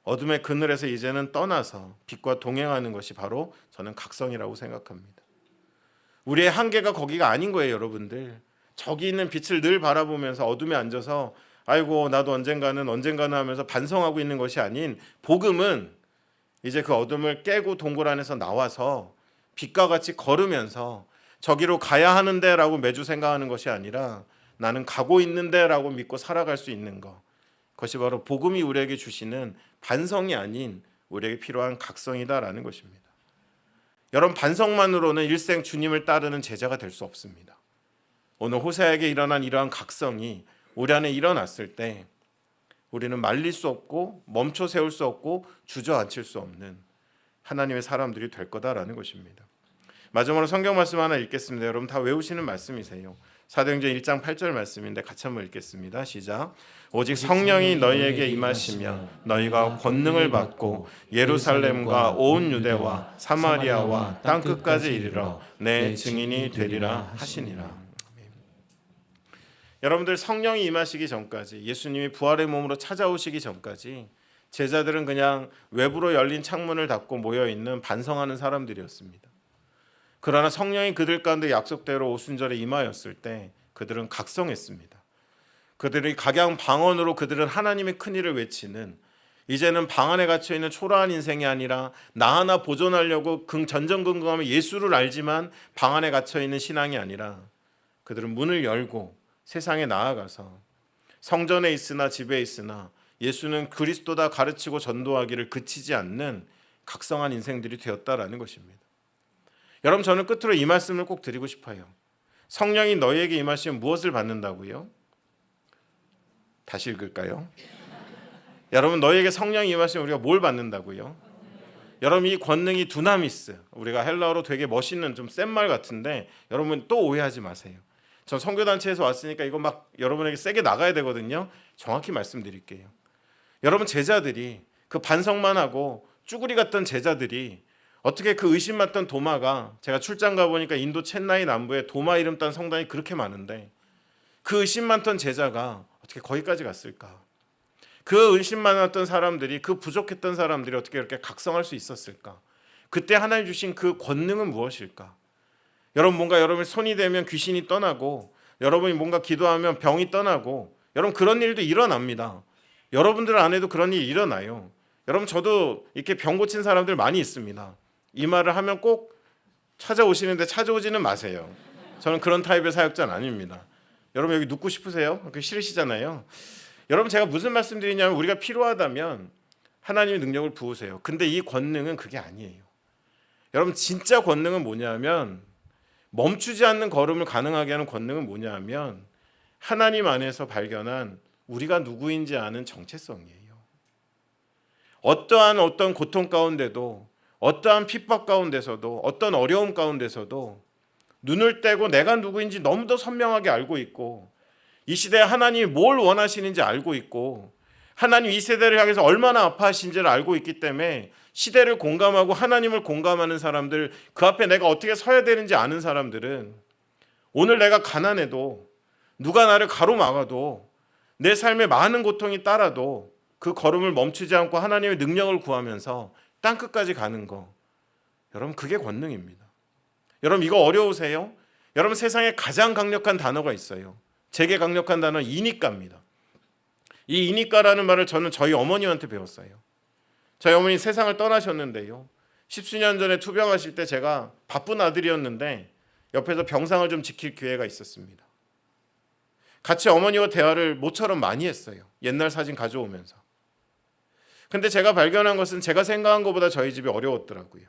어둠의 그늘에서 이제는 떠나서 빛과 동행하는 것이 바로 저는 각성이라고 생각합니다. 우리의 한계가 거기가 아닌 거예요, 여러분들. 저기 있는 빛을 늘 바라보면서 어둠에 앉아서 아이고 나도 언젠가는 하면서 반성하고 있는 것이 아닌, 복음은 이제 그 어둠을 깨고 동굴 안에서 나와서 빛과 같이 걸으면서 저기로 가야 하는데 라고 매주 생각하는 것이 아니라 나는 가고 있는데 라고 믿고 살아갈 수 있는 것, 그것이 바로 복음이 우리에게 주시는 반성이 아닌 우리에게 필요한 각성이다라는 것입니다. 여러분, 반성만으로는 일생 주님을 따르는 제자가 될 수 없습니다. 오늘 호세아에게 일어난 이러한 각성이 우리 안에 일어났을 때 우리는 말릴 수 없고 멈춰 세울 수 없고 주저앉힐 수 없는 하나님의 사람들이 될 거다라는 것입니다. 마지막으로 성경 말씀 하나 읽겠습니다. 여러분 다 외우시는 말씀이세요. 사도행전 1장 8절 말씀인데 같이 한번 읽겠습니다. 시작. 오직 성령이 너희에게 임하시면 너희가 권능을 받고 예루살렘과 온 유대와 사마리아와 땅 끝까지 이르러 내 증인이 되리라 하시니라. 여러분들, 성령이 임하시기 전까지, 예수님이 부활의 몸으로 찾아오시기 전까지 제자들은 그냥 외부로 열린 창문을 닫고 모여있는 반성하는 사람들이었습니다. 그러나 성령이 그들 가운데 약속대로 오순절에 임하였을 때 그들은 각성했습니다. 그들이 각양 방언으로 그들은 하나님의 큰 일을 외치는, 이제는 방 안에 갇혀있는 초라한 인생이 아니라 나 하나 보존하려고 전전긍긍하며 예수를 알지만 방 안에 갇혀있는 신앙이 아니라 그들은 문을 열고 세상에 나아가서 성전에 있으나 집에 있으나 예수는 그리스도다 가르치고 전도하기를 그치지 않는 각성한 인생들이 되었다라는 것입니다. 여러분, 저는 끝으로 이 말씀을 꼭 드리고 싶어요. 성령이 너희에게 임하시면 무엇을 받는다고요? 다시 읽을까요? 여러분, 너희에게 성령이 임하시면 우리가 뭘 받는다고요? 여러분, 이 권능이 두나미스, 우리가 헬라어로 되게 멋있는 좀 센 말 같은데 여러분 또 오해하지 마세요. 전 선교단체에서 왔으니까 이거 막 여러분에게 세게 나가야 되거든요. 정확히 말씀드릴게요. 여러분, 제자들이 그 반성만 하고 쭈구리 같던 제자들이 어떻게 그 의심 많던 도마가, 제가 출장 가보니까 인도 첸나이 남부에 도마 이름 딴 성당이 그렇게 많은데 그 의심 많던 제자가 어떻게 거기까지 갔을까? 그 의심 많았던 사람들이, 그 부족했던 사람들이 어떻게 이렇게 각성할 수 있었을까? 그때 하나님 주신 그 권능은 무엇일까? 여러분, 뭔가 여러분 손이 대면 귀신이 떠나고, 여러분이 뭔가 기도하면 병이 떠나고, 여러분 그런 일도 일어납니다. 여러분들 안에도 그런 일이 일어나요. 여러분, 저도 이렇게 병 고친 사람들 많이 있습니다. 이 말을 하면 꼭 찾아오시는데 찾아오지는 마세요. 저는 그런 타입의 사역자는 아닙니다. 여러분 여기 눕고 싶으세요? 그 싫으시잖아요. 여러분, 제가 무슨 말씀드리냐면 우리가 필요하다면 하나님의 능력을 부으세요. 근데 이 권능은 그게 아니에요. 여러분, 진짜 권능은 뭐냐면 멈추지 않는 걸음을 가능하게 하는 권능은 뭐냐 하면 하나님 안에서 발견한 우리가 누구인지 아는 정체성이에요. 어떤 고통 가운데도, 어떠한 핍박 가운데서도, 어떤 어려움 가운데서도 눈을 떼고 내가 누구인지 너무도 선명하게 알고 있고, 이 시대에 하나님이 뭘 원하시는지 알고 있고, 하나님 이 세대를 향해서 얼마나 아파하신지를 알고 있기 때문에 시대를 공감하고 하나님을 공감하는 사람들, 그 앞에 내가 어떻게 서야 되는지 아는 사람들은 오늘 내가 가난해도, 누가 나를 가로막아도, 내 삶에 많은 고통이 따라도 그 걸음을 멈추지 않고 하나님의 능력을 구하면서 땅끝까지 가는 거, 여러분 그게 권능입니다. 여러분 이거 어려우세요? 여러분 세상에 가장 강력한 단어가 있어요. 제게 강력한 단어는 이니까입니다. 이 이니까라는 말을 저는 저희 어머니한테 배웠어요. 저희 어머니 세상을 떠나셨는데요, 십수년 전에 투병하실 때 제가 바쁜 아들이었는데 옆에서 병상을 좀 지킬 기회가 있었습니다. 같이 어머니와 대화를 모처럼 많이 했어요. 옛날 사진 가져오면서. 근데 제가 발견한 것은 제가 생각한 것보다 저희 집이 어려웠더라고요.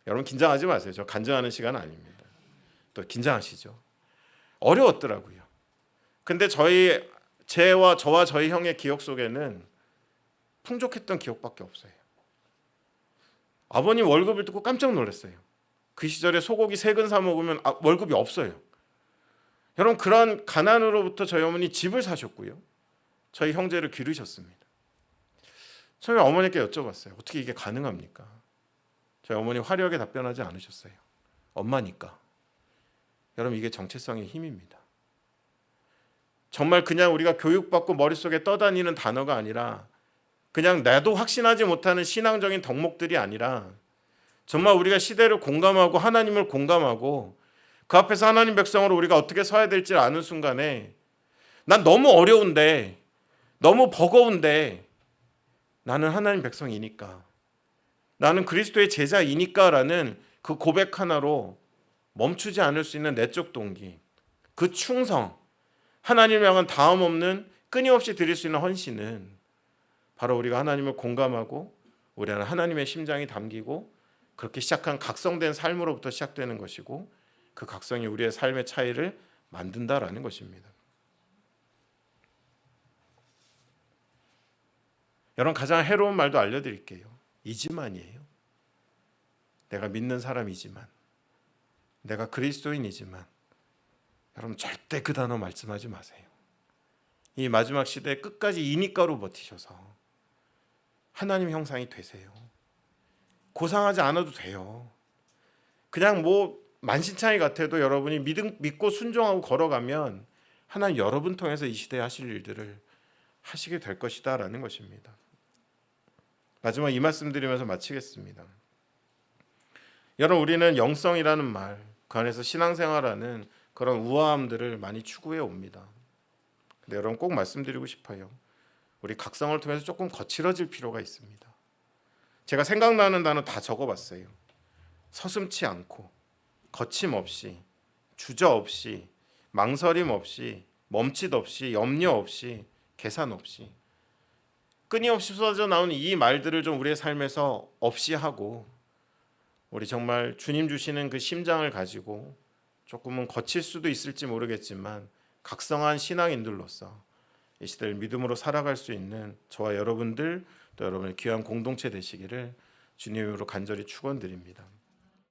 여러분 긴장하지 마세요. 저 간증하는 시간 아닙니다. 또 긴장하시죠. 어려웠더라고요. 근데 저와 저희 형의 기억 속에는 풍족했던 기억밖에 없어요. 아버님 월급을 듣고 깜짝 놀랐어요. 그 시절에 소고기 3근 사 먹으면 월급이 없어요. 여러분 그런 가난으로부터 저희 어머니 집을 사셨고요, 저희 형제를 기르셨습니다. 저희 어머니께 여쭤봤어요. 어떻게 이게 가능합니까? 저희 어머니 화려하게 답변하지 않으셨어요. 엄마니까. 여러분 이게 정체성의 힘입니다. 정말 그냥 우리가 교육받고 머릿속에 떠다니는 단어가 아니라, 그냥 나도 확신하지 못하는 신앙적인 덕목들이 아니라, 정말 우리가 시대를 공감하고 하나님을 공감하고 그 앞에서 하나님 백성으로 우리가 어떻게 서야 될지 아는 순간에, 난 너무 어려운데, 너무 버거운데 나는 하나님 백성이니까, 나는 그리스도의 제자이니까라는 그 고백 하나로 멈추지 않을 수 있는 내적 동기, 그 충성, 하나님을 향한 다음 없는 끊임없이 드릴 수 있는 헌신은 바로 우리가 하나님을 공감하고 우리 안에 하나님의 심장이 담기고 그렇게 시작한 각성된 삶으로부터 시작되는 것이고, 그 각성이 우리의 삶의 차이를 만든다라는 것입니다. 여러분 가장 해로운 말도 알려드릴게요. 이지만이에요. 내가 믿는 사람이지만, 내가 그리스도인이지만. 여러분 절대 그 단어 말씀하지 마세요. 이 마지막 시대에 끝까지 이니까로 버티셔서 하나님 형상이 되세요. 고상하지 않아도 돼요. 그냥 만신창이 같아도 여러분이 믿고 순종하고 걸어가면 하나님 여러분 통해서 이 시대에 하실 일들을 하시게 될 것이다라는 것입니다. 마지막 이 말씀 드리면서 마치겠습니다. 여러분 우리는 영성이라는 말, 그 안에서 신앙생활하는 그런 우아함들을 많이 추구해 옵니다. 근데 여러분 꼭 말씀드리고 싶어요. 우리 각성을 통해서 조금 거칠어질 필요가 있습니다. 제가 생각나는 단어 다 적어봤어요. 서슴지 않고, 거침없이, 주저없이, 망설임 없이, 멈칫 없이, 염려 없이, 계산 없이, 끊임없이 쏟아져 나오는 이 말들을 좀 우리의 삶에서 없이 하고, 우리 정말 주님 주시는 그 심장을 가지고 조금은 거칠 수도 있을지 모르겠지만 각성한 신앙인들로서 이 시대를 믿음으로 살아갈 수 있는 저와 여러분들, 또 여러분의 귀한 공동체 되시기를 주님으로 간절히 축원드립니다.